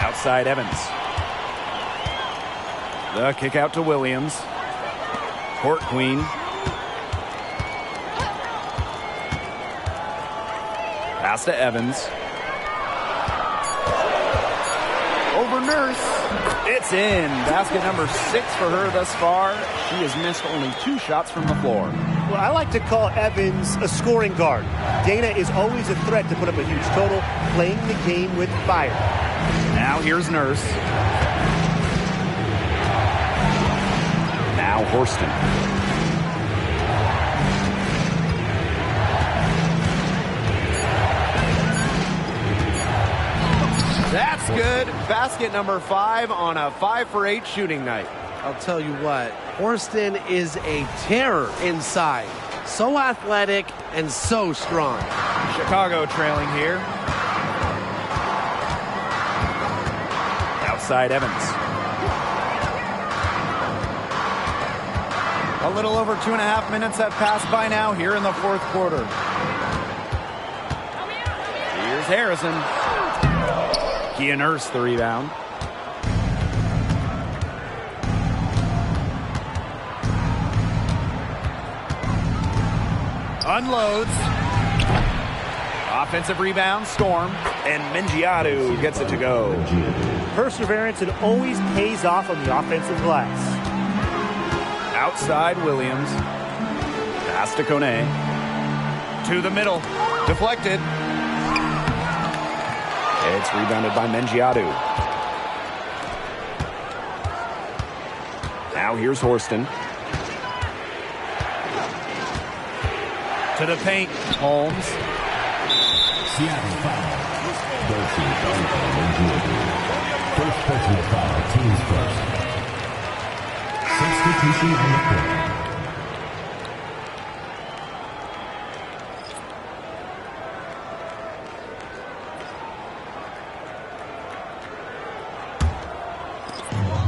Outside Evans. The kick out to Williams. Court Queen. Pass to Evans. Over Nurse. It's in. Basket number 6 for her thus far. She has missed only 2 shots from the floor. Well, I like to call Evans a scoring guard. Dana is always a threat to put up a huge total, playing the game with fire. Now here's Nurse. Now Horston. That's good. Basket number 5 on a 5-for-8 shooting night. I'll tell you what, Horston is a terror inside. So athletic and so strong. Chicago trailing here. Outside Evans. A little over 2.5 minutes have passed by now here in the fourth quarter. Here's Harrison. Kia Nurse the rebound. Unloads. Offensive rebound, Storm. And Mengiadu gets it to go. Perseverance, it always pays off on the offensive glass. Outside Williams. Pass to Kone. To the middle. Deflected. It's rebounded by Mengiadu. Now here's Horston. To the paint. Holmes. Seattle foul. First personal foul, team's first. Substitution on the court.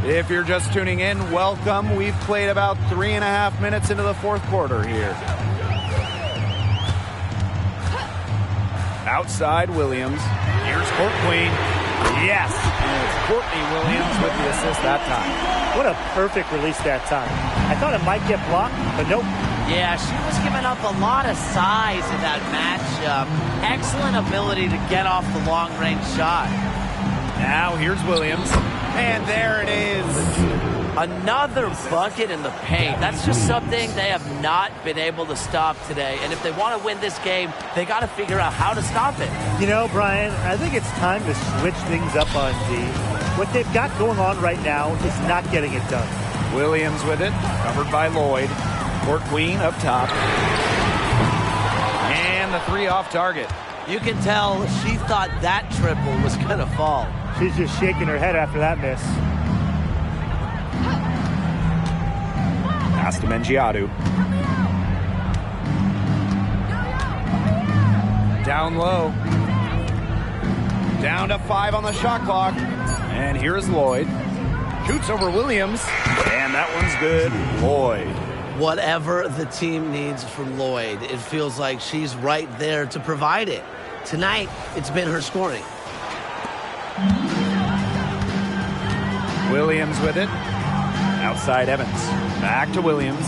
If you're just tuning in, welcome. We've played about 3.5 minutes into the fourth quarter here. Outside Williams. Here's Court Queen. Yes, and it's Courtney Williams with the assist that time. What a perfect release that time. I thought it might get blocked, but nope. Yeah, she was giving up a lot of size in that matchup. Excellent ability to get off the long-range shot. Now here's Williams. And there it is. Another bucket in the paint. That's just something they have not been able to stop today. And if they want to win this game, they got to figure out how to stop it. You know, Brian, I think it's time to switch things up on D. What they've got going on right now is not getting it done. Williams with it, covered by Lloyd. Court Queen up top. And the 3 off target. You can tell she thought that triple was going to fall. She's just shaking her head after that miss. Pass to Mengiadu. Down low. Down to 5 on the shot clock. And here's Lloyd. Shoots over Williams. And that one's good. Lloyd. Whatever the team needs from Lloyd, it feels like she's right there to provide it. Tonight, it's been her scoring. Williams with it. Outside Evans. Back to Williams.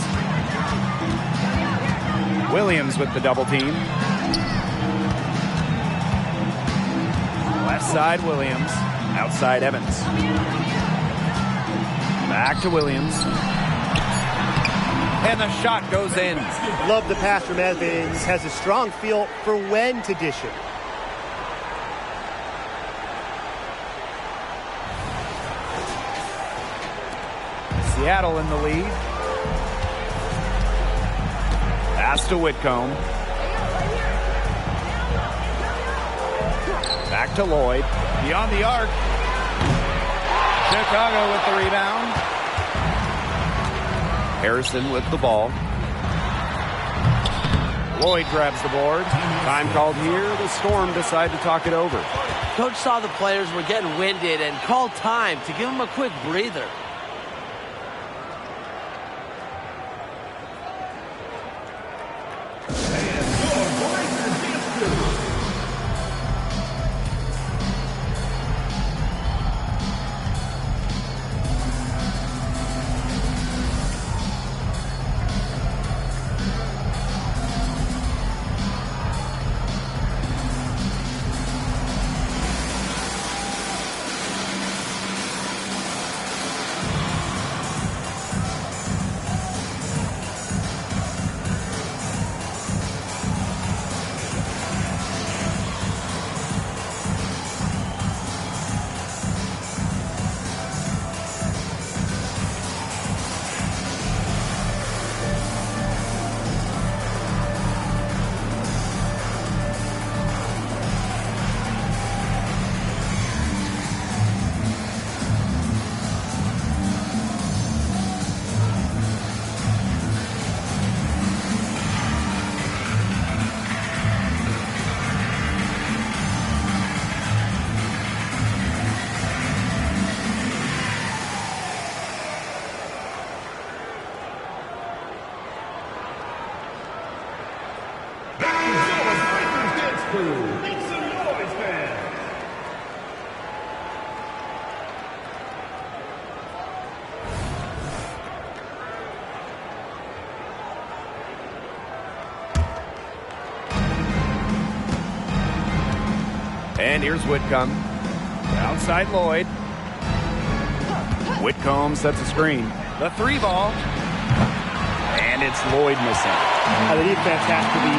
Williams with the double team. Left side Williams. Outside Evans. Back to Williams. And the shot goes in. Love the pass from Evans. Has a strong feel for when to dish it. Seattle in the lead. Pass to Whitcomb. Back to Lloyd. Beyond the arc. Chicago with the rebound. Harrison with the ball. Lloyd grabs the board. Time called here. The Storm decide to talk it over. Coach saw the players were getting winded and called time to give them a quick breather. And here's Whitcomb. Outside Lloyd. Whitcomb sets a screen. The 3 ball. And it's Lloyd missing. The defense has to be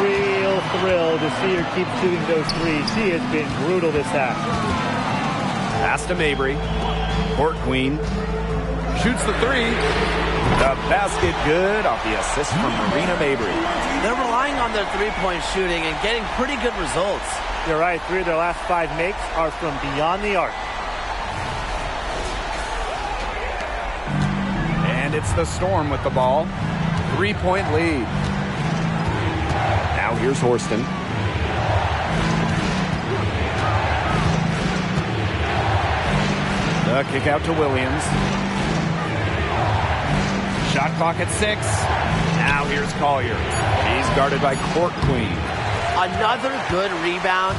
real thrilled to see her keep shooting those threes. She has been brutal this half. Pass to Mabry. Court Queen. Shoots the 3. The basket good off the assist from Marina Mabry. They're relying on their three-point shooting and getting pretty good results. You're right. 3 of their last 5 makes are from beyond the arc. And it's the Storm with the ball. 3-point lead. Now here's Horston. The kick out to Williams. Shot clock at 6. Now here's Collier. He's guarded by Court Queen. Another good rebound,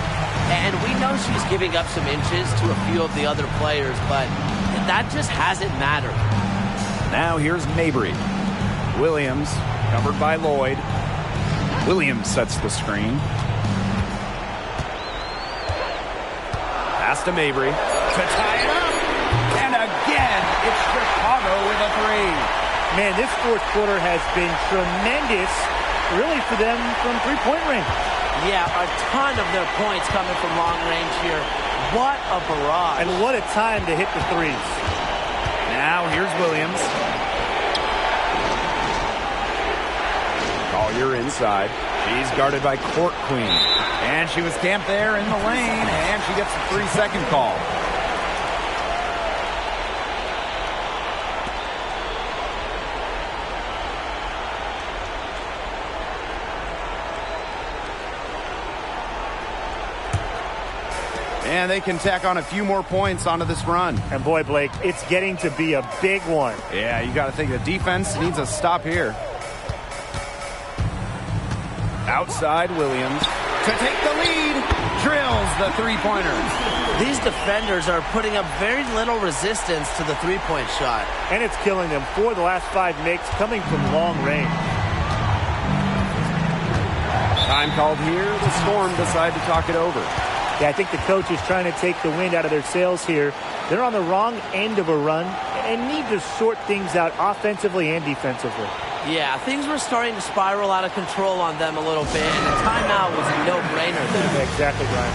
and we know she's giving up some inches to a few of the other players, but that just hasn't mattered. Now here's Mabry. Williams, covered by Lloyd. Williams sets the screen. Pass to Mabry. To tie it up. And again, it's Chicago with a 3. Man, this fourth quarter has been tremendous, really, for them from three-point range. Yeah, a ton of their points coming from long range here. What a barrage. And what a time to hit the threes. Now here's Williams. Collier inside. She's guarded by Court Queen. And she was camped there in the lane, and she gets a 3-second call. And they can tack on a few more points onto this run. And boy, Blake, it's getting to be a big one. Yeah, you got to think the defense needs a stop here. Outside Williams to take the lead. Drills the three-pointer. These defenders are putting up very little resistance to the three-point shot. And it's killing them. 4 of the last 5 makes coming from long range. Time called here. The Storm decide to talk it over. Yeah, I think the coach is trying to take the wind out of their sails here. They're on the wrong end of a run and need to sort things out offensively and defensively. Yeah, things were starting to spiral out of control on them a little bit, and a timeout was a no-brainer there. Exactly, Brian.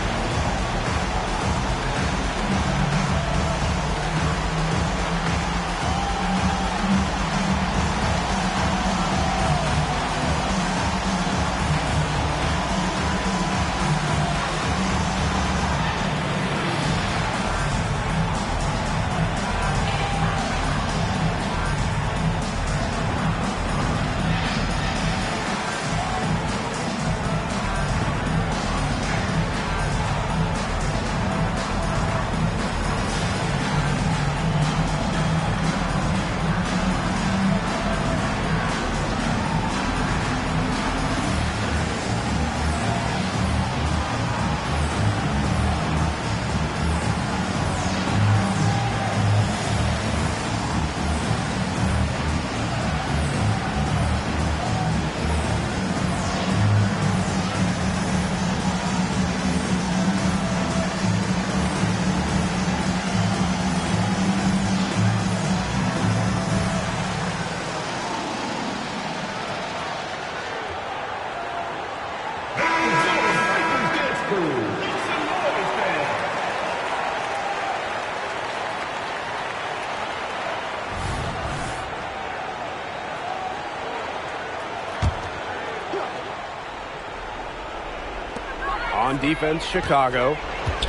On defense, Chicago.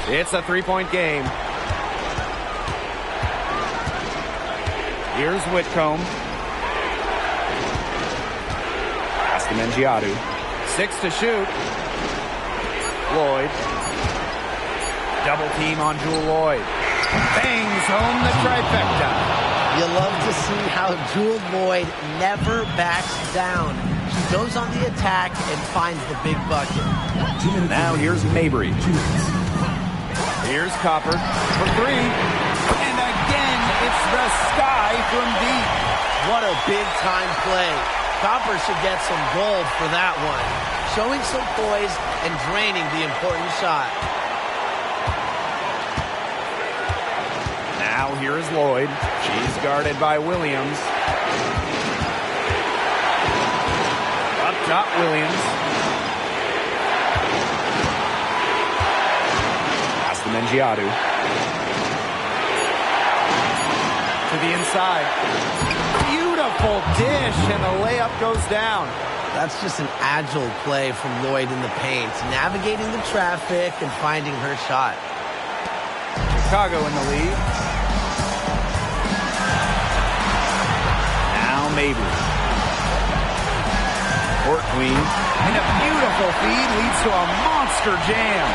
It's a three-point game. Here's Whitcomb. Pass to Mengiadu. 6 to shoot. Lloyd. Double team on Jewel Lloyd. Bangs home the trifecta. You love to see how Jewel Lloyd never backs down. She goes on the attack and finds the big bucket. Now here's Mabry. Here's Copper for 3. And again, it's the Sky from deep. What a big-time play. Copper should get some gold for that one. Showing some poise and draining the important shot. Now here is Lloyd. She's guarded by Williams. Up top, Williams. Pass to Mengiadu. To the inside. Beautiful dish, and the layup goes down. That's just an agile play from Lloyd in the paint, navigating the traffic and finding her shot. Chicago in the lead. Now Mabry. Court Queen. And a beautiful feed leads to a monster jam.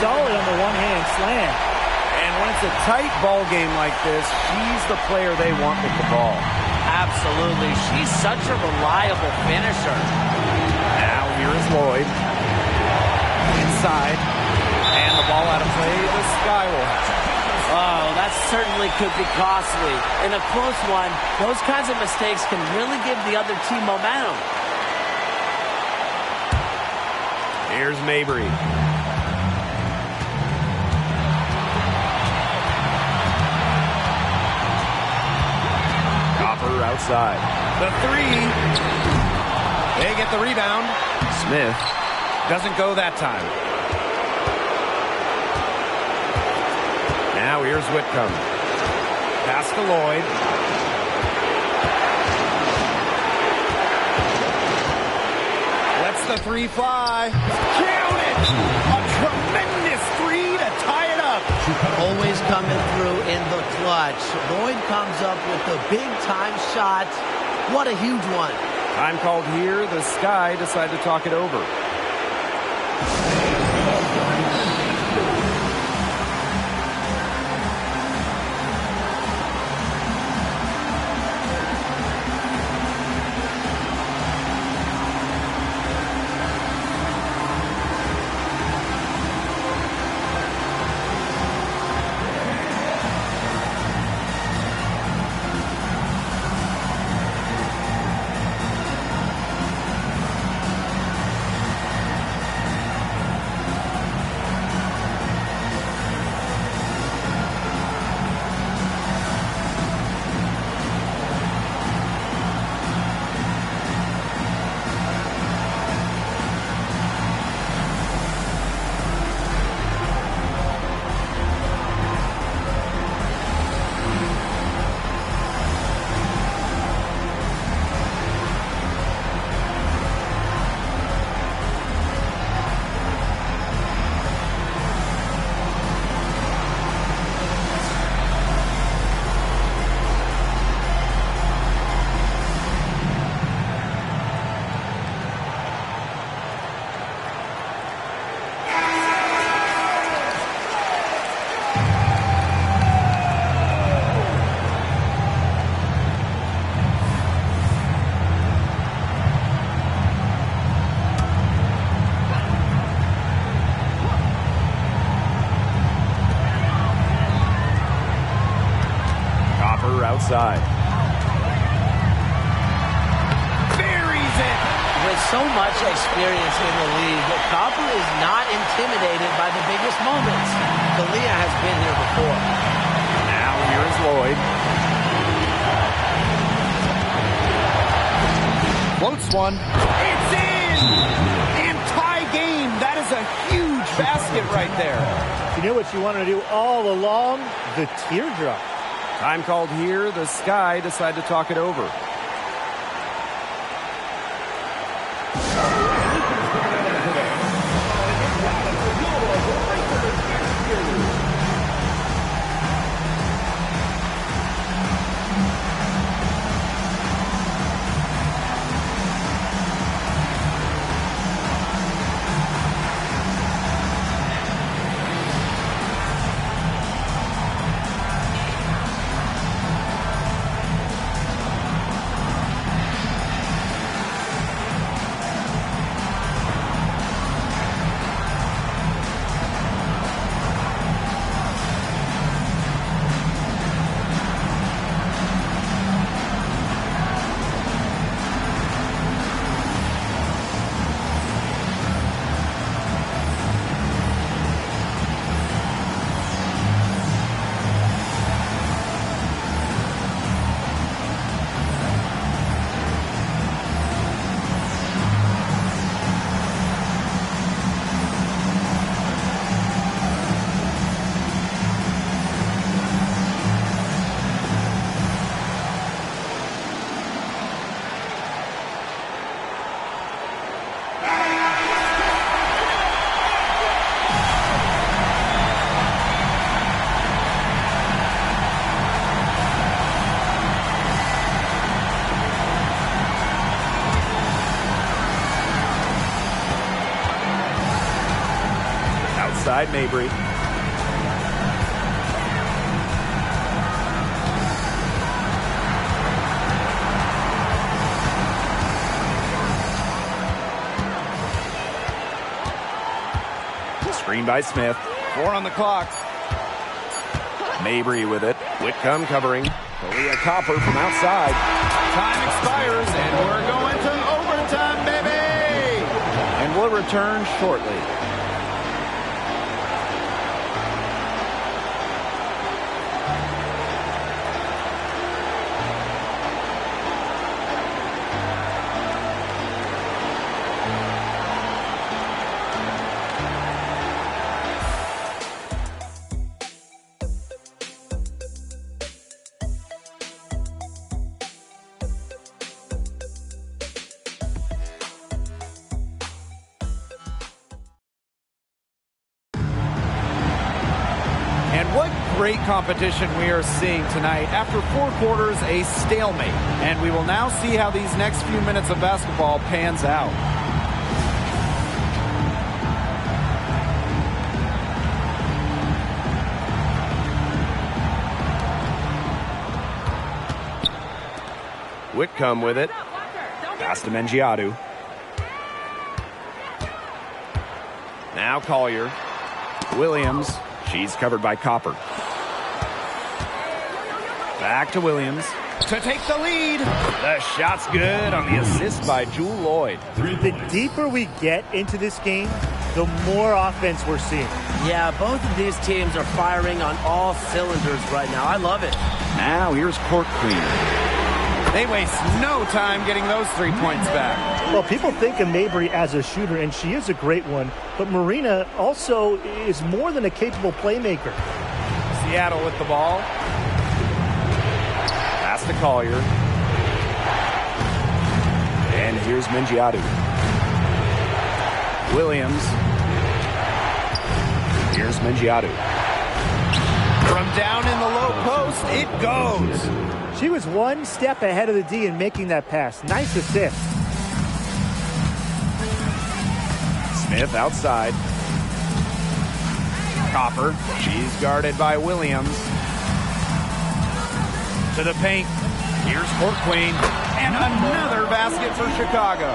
Solid on the one-hand slam. And when it's a tight ball game like this, she's the player they want with the ball. Absolutely. She's such a reliable finisher. Now here is Lloyd. Inside. And the ball out of play. The Sky will have it. Oh, that certainly could be costly. In a close one, those kinds of mistakes can really give the other team momentum. Here's Mabry. Copper outside. The 3. They get the rebound. Smith doesn't go that time. Now here's Whitcomb. Pass to Lloyd. Lets the 3 fly. Count it! A tremendous 3 to tie it up. Always coming through in the clutch. Lloyd comes up with a big-time shot. What a huge one. Time called here. The Sky decide to talk it over. outside. Buries it. With so much experience in the league, Copper is not intimidated by the biggest moments. Kalia has been here before. Now here is Lloyd. Floats one. It's in! And tie game. That is a huge basket right there. You know what you wanted to do all along? The teardrop. Time called here. The Sky decide to talk it over. Outside Mabry. Screen by Smith. 4 on the clock. Mabry with it. Whitcomb covering. Kalia Copper from outside. Time expires, and we're going to overtime, baby! And we'll return shortly. What great competition we are seeing tonight. After 4 quarters, a stalemate. And we will now see how these next few minutes of basketball pans out. Whitcomb with it. Pass to Mengiadu. Now Collier. Williams. She's covered by Copper. Back to Williams to take the lead. The shot's good on the assist by Jewel Lloyd. The deeper we get into this game, the more offense we're seeing. Yeah, both of these teams are firing on all cylinders right now. I love it. Now here's Court Cleaner. They waste no time getting those 3 points back. Well, people think of Mabry as a shooter, and she is a great one. But Marina also is more than a capable playmaker. Seattle with the ball. Pass to Collier. And here's Mengiadu. Williams. Here's Mengiadu. From down in the low post, it goes. She was one step ahead of the D in making that pass. Nice assist. Smith outside. Copper. She's guarded by Williams. To the paint. Here's Court Queen. And another basket for Chicago.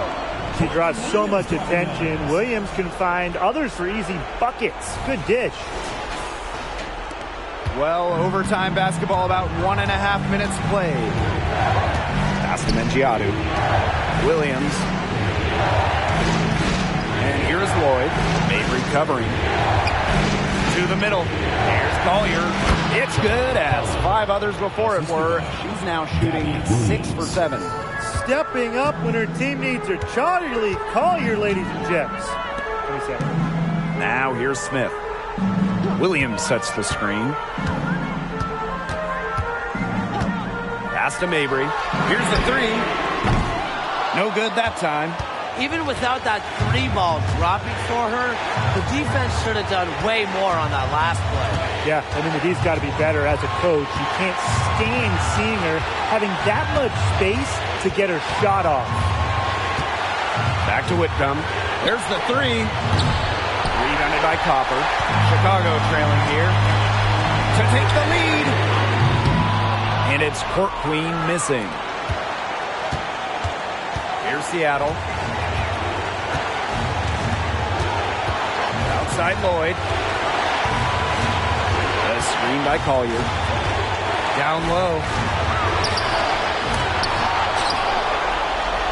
She draws so much attention. Williams can find others for easy buckets. Good dish. Well, overtime basketball, about 1.5 minutes played. Pass to Mengiadu. Williams. And here's Lloyd. Mabry covering. To the middle. Here's Collier. It's good, as 5 others before it were. She's now shooting 6 for 7. Stepping up when her team needs her. Charlie Collier, ladies and gents. 27. Now here's Smith. Williams sets the screen. Pass to Mabry. Here's the 3. No good that time. Even without that 3 ball dropping for her, the defense should have done way more on that last play. Yeah, I mean, the D's got to be better as a coach. You can't stand seeing her having that much space to get her shot off. Back to Whitcomb. There's the 3. Rebounded by Copper. Chicago trailing here to take the lead. And it's Court Queen missing. Here's Seattle. Outside Lloyd. A screen by Collier. Down low.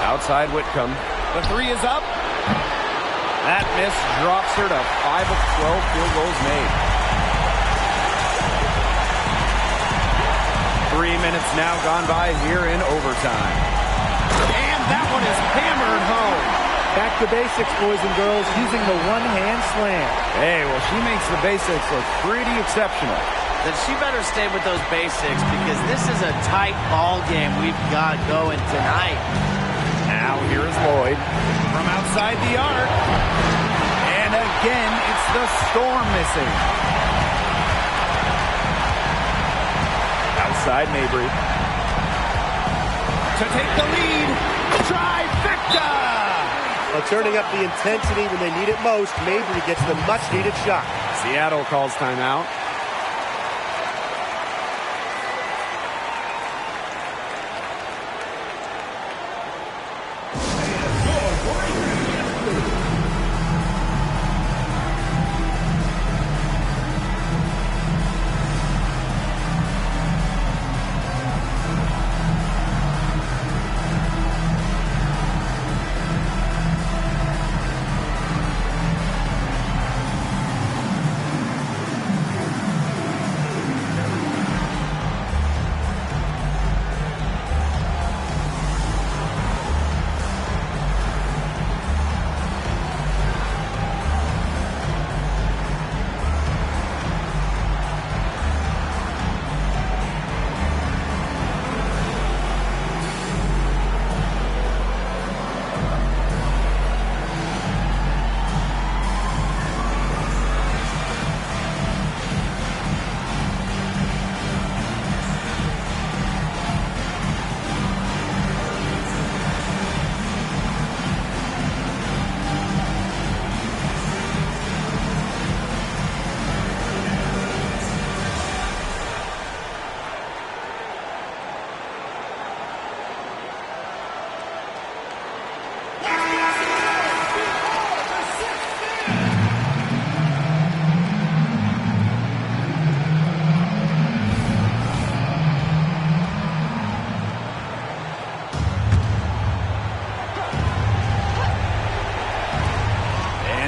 Outside Whitcomb. The 3 is up. That miss drops her to 5 of 12 field goals made. 3 minutes now gone by here in overtime. And that one is hammered home. Back to basics, boys and girls, using the one-hand slam. Hey, well, she makes the basics look pretty exceptional. Then she better stay with those basics, because this is a tight ball game we've got going tonight. Now here is Lloyd from outside the arc. And again, it's the Storm missing. Outside Mabry. To take the lead. Trifecta! Well, turning up the intensity when they need it most, Mabry gets the much-needed shot. Seattle calls timeout.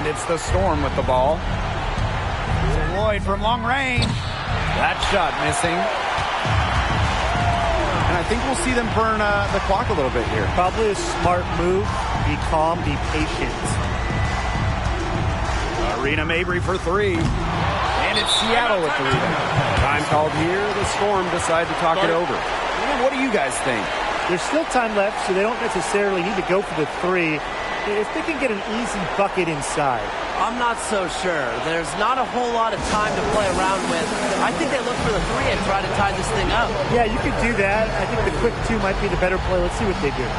It's the Storm with the ball. Lloyd from long range. That shot missing. And I think we'll see them burn the clock a little bit here. Probably a smart move. Be calm, be patient. Arena Mabry for 3. And it's Seattle with the rebound. Time called here. The Storm decide to talk it over. What do you guys think? There's still time left, so they don't necessarily need to go for the 3. If they can get an easy bucket inside. I'm not so sure. There's not a whole lot of time to play around with. I think they look for the 3 and try to tie this thing up. Yeah, you could do that. I think the quick 2 might be the better play. Let's see what they do.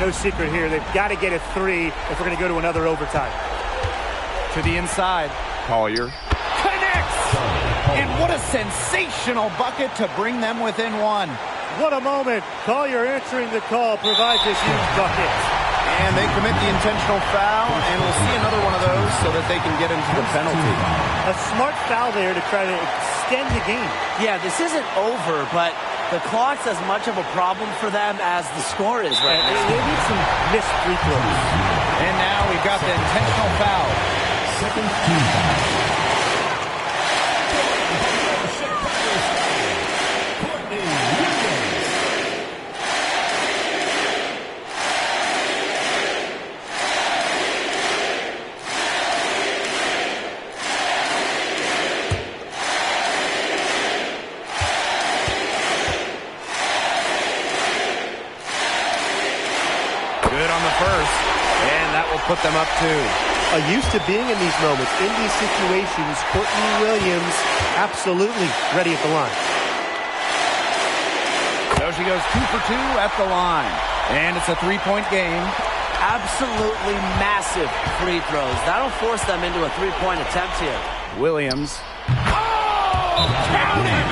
No secret here. They've got to get a 3 if we're going to go to another overtime. To the inside. Collier connects! And what a sensational bucket to bring them within 1. What a moment. Collier answering the call provides this huge bucket. And they commit the intentional foul, and we'll see another one of those so that they can get into the penalty. A smart foul there to try to extend the game. Yeah, this isn't over, but the clock's as much of a problem for them as the score is right now. They need some missed free throws. And now we've got the intentional foul. Second team foul. Good on the first, and that will put them up 2. Used to being in these moments, in these situations, Courtney Williams absolutely ready at the line. So she goes 2 for 2 at the line, and it's a 3-point game. Absolutely massive free throws. That'll force them into a 3-point attempt here. Williams. Oh, count it!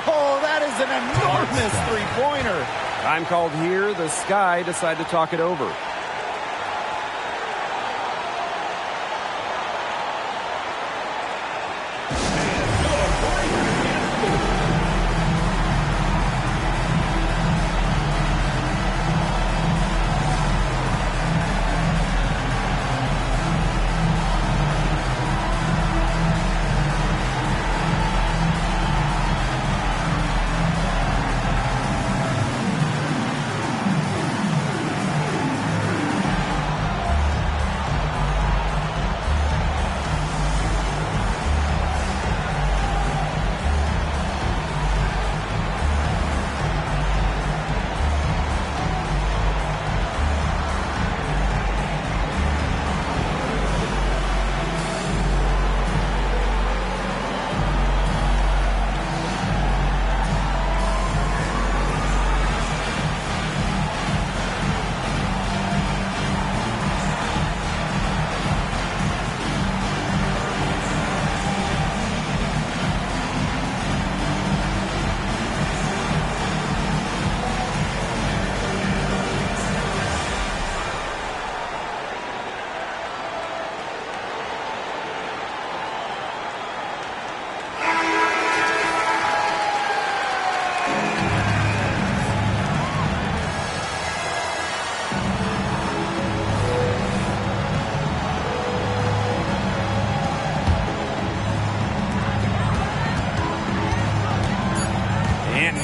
Oh, that is an enormous three-pointer. Time called here. The Sky decide to talk it over.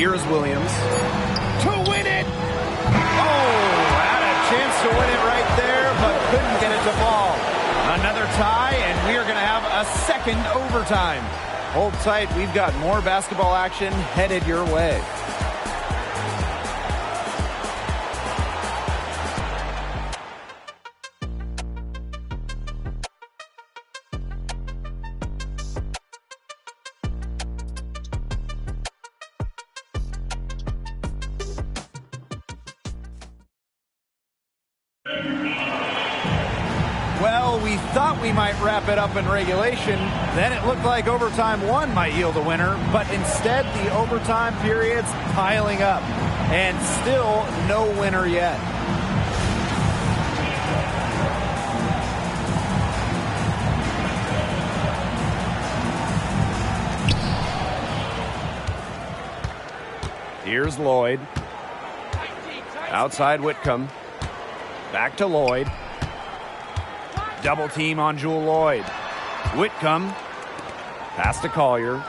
Here's Williams to win it. Oh, had a chance to win it right there, but couldn't get it to fall. Another tie, and we are going to have a second overtime. Hold tight. We've got more basketball action headed your way. Well, we thought we might wrap it up in regulation. Then it looked like overtime 1 might yield a winner, but instead the overtime period's piling up. And still no winner yet. Here's Lloyd. Outside Whitcomb. Back to Lloyd. Double team on Jewel Lloyd. Whitcomb. Pass to Collier.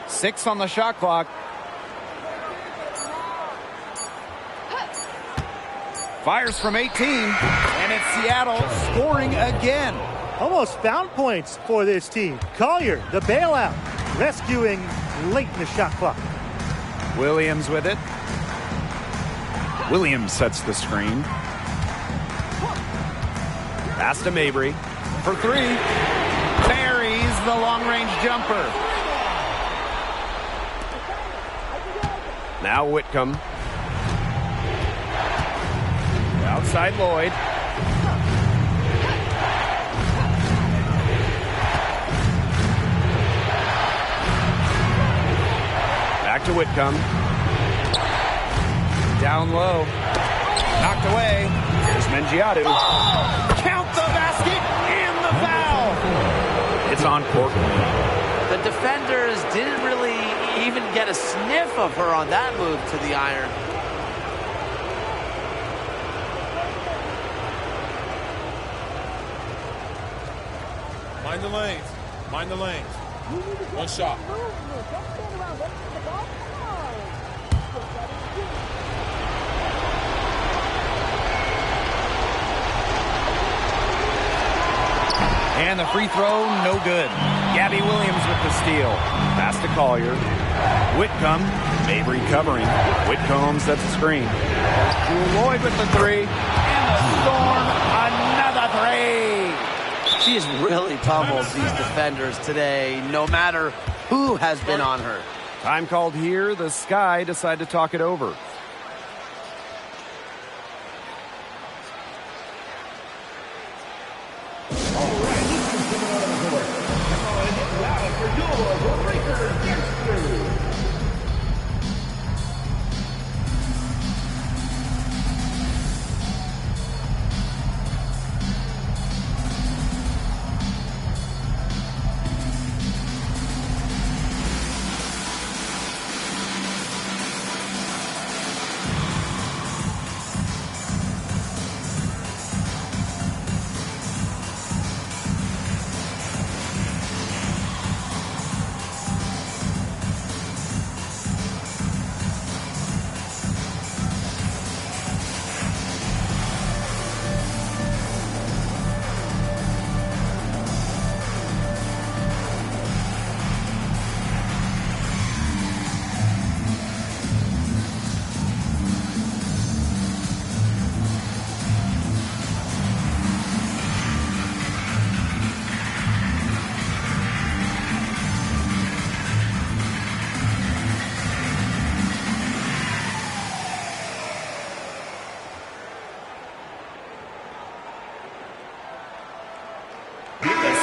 6 on the shot clock. Fires from 18. And it's Seattle scoring again. Almost found points for this team. Collier, the bailout, rescuing late in the shot clock. Williams with it. Williams sets the screen. Pass to Mabry for 3. Buries the long-range jumper. Now Whitcomb. Outside Lloyd. Back to Whitcomb. Down low. Knocked away. Here's Mengiadu. Count the basket and the foul. It's on Portland. The defenders didn't really even get a sniff of her on that move to the iron. Mind the lanes. Mind the lanes. One shot. And the free throw, no good. Gabby Williams with the steal. Pass to Collier. Whitcomb, Mabry covering. Whitcomb sets a screen. Drew Lloyd with the three. And the Storm, another three. She has really pummeled these defenders today, no matter who has been on her. Time called here. The Sky decide to talk it over.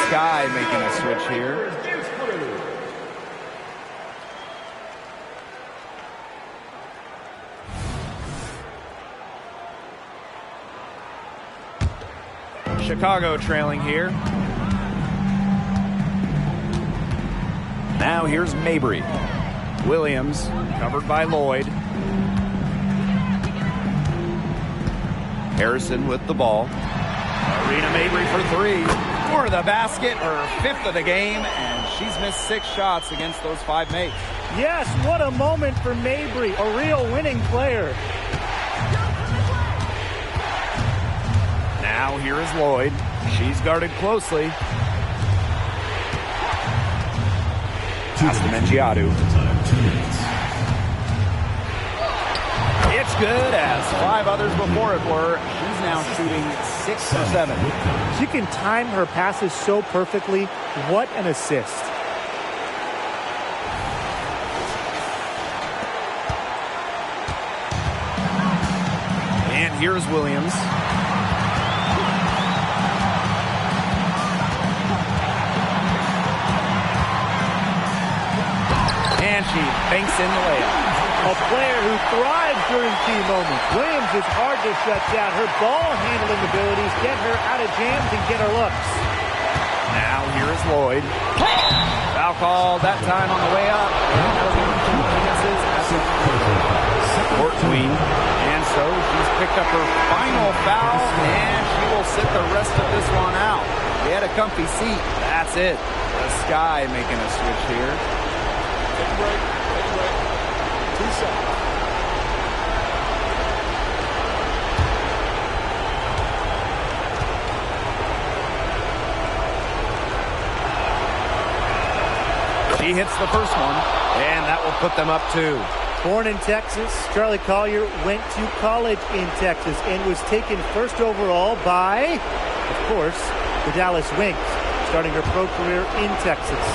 Sky making a switch here. Chicago trailing here. Now here's Mabry. Williams covered by Lloyd. Harrison with the ball. Arena Mabry for three. For the basket, her fifth of the game, and she's missed 6 shots against those 5 mates. Yes, what a moment for Mabry, a real winning player. Now here is Lloyd. She's guarded closely. Pass to Mengiadu. It's good, as 5 others before it were. She's now shooting 6 of 7. She can time her passes so perfectly. What an assist. And here's Williams. And she banks in the layup. A player who thrives during key moments. Williams is hard to shut down. Her ball handling abilities get her out of jams and get her looks. Now here is Lloyd. Foul called that time on the way up. Court queen. And so she's picked up her final foul, and she will sit the rest of this one out. She had a comfy seat. That's it. The Sky making a switch here. Take a break. Take a break. 2 seconds. She hits the first one, and that will put them up 2. Born in Texas, Charlie Collier went to college in Texas and was taken first overall by, of course, the Dallas Wings, starting her pro career in Texas.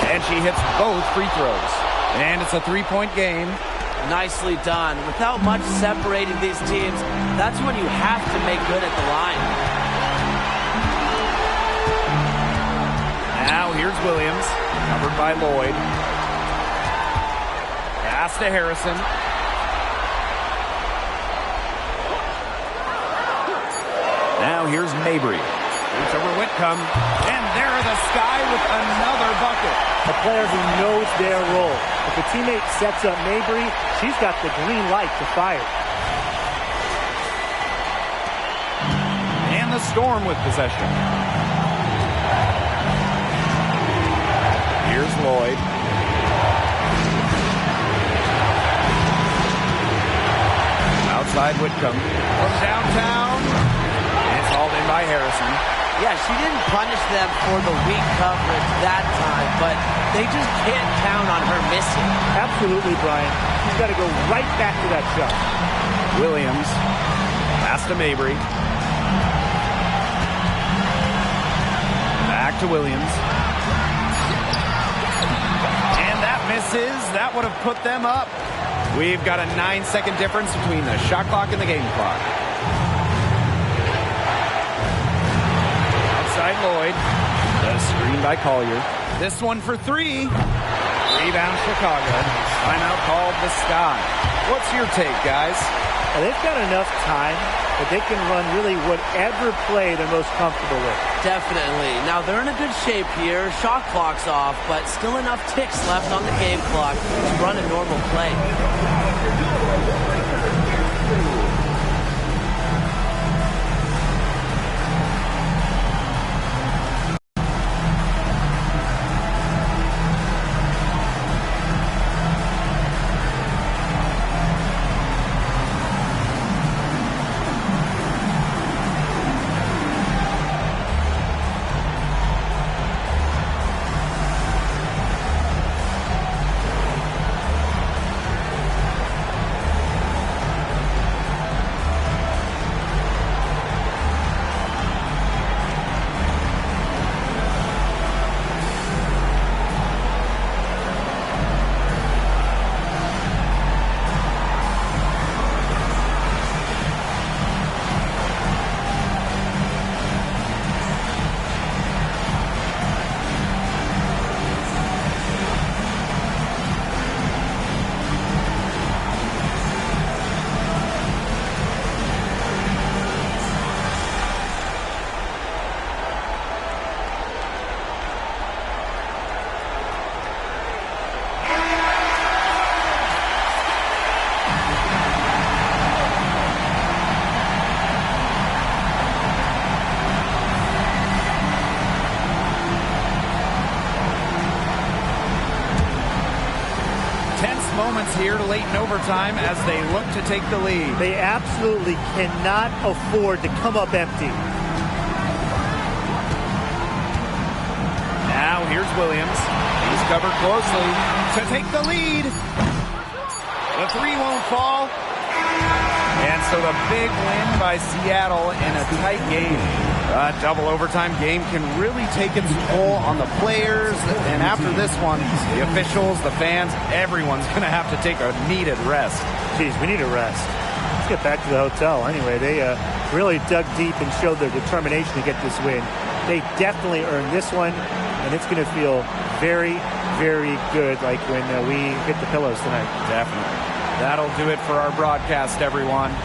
And she hits both free throws. And it's a three-point game. Nicely done. Without much separating these teams, that's when you have to make good at the line. Now here's Williams, covered by Lloyd. Pass to Harrison. Now here's Mabry. It's over Whitcomb. And there the Sky with another bucket. A player who knows their role. If a teammate sets up Mabry, she's got the green light to fire. And the Storm with possession. Here's Lloyd. Outside Whitcomb. From downtown. It's hauled in by Harrison. Yeah, she didn't punish them for the weak coverage that time, but they just can't count on her missing. Absolutely, Brian. She's got to go right back to that shot. Williams. Pass to Mabry. Back to Williams. And that misses. That would have put them up. We've got a 9-second difference between the shot clock and the game clock. Outside Lloyd. The screen by Collier. This one for three. Rebound Chicago. Timeout called the Sky. What's your take, guys? Well, they've got enough time that they can run really whatever play they're most comfortable with. Definitely. Now, they're in a good shape here. Shot clock's off, but still enough ticks left on the game clock to run a normal play. Moments here late in overtime as they look to take the lead. They absolutely cannot afford to come up empty. Now here's Williams. He's covered closely to take the lead. The three won't fall. And so the big win by Seattle in a tight game. A double overtime game can really take its toll on the players. And after this one, the officials, the fans, everyone's going to have to take a needed rest. Geez, we need a rest. Let's get back to the hotel. Anyway, they really dug deep and showed their determination to get this win. They definitely earned this one, and it's going to feel very, very good like when we hit the pillows tonight. Definitely. That'll do it for our broadcast, everyone.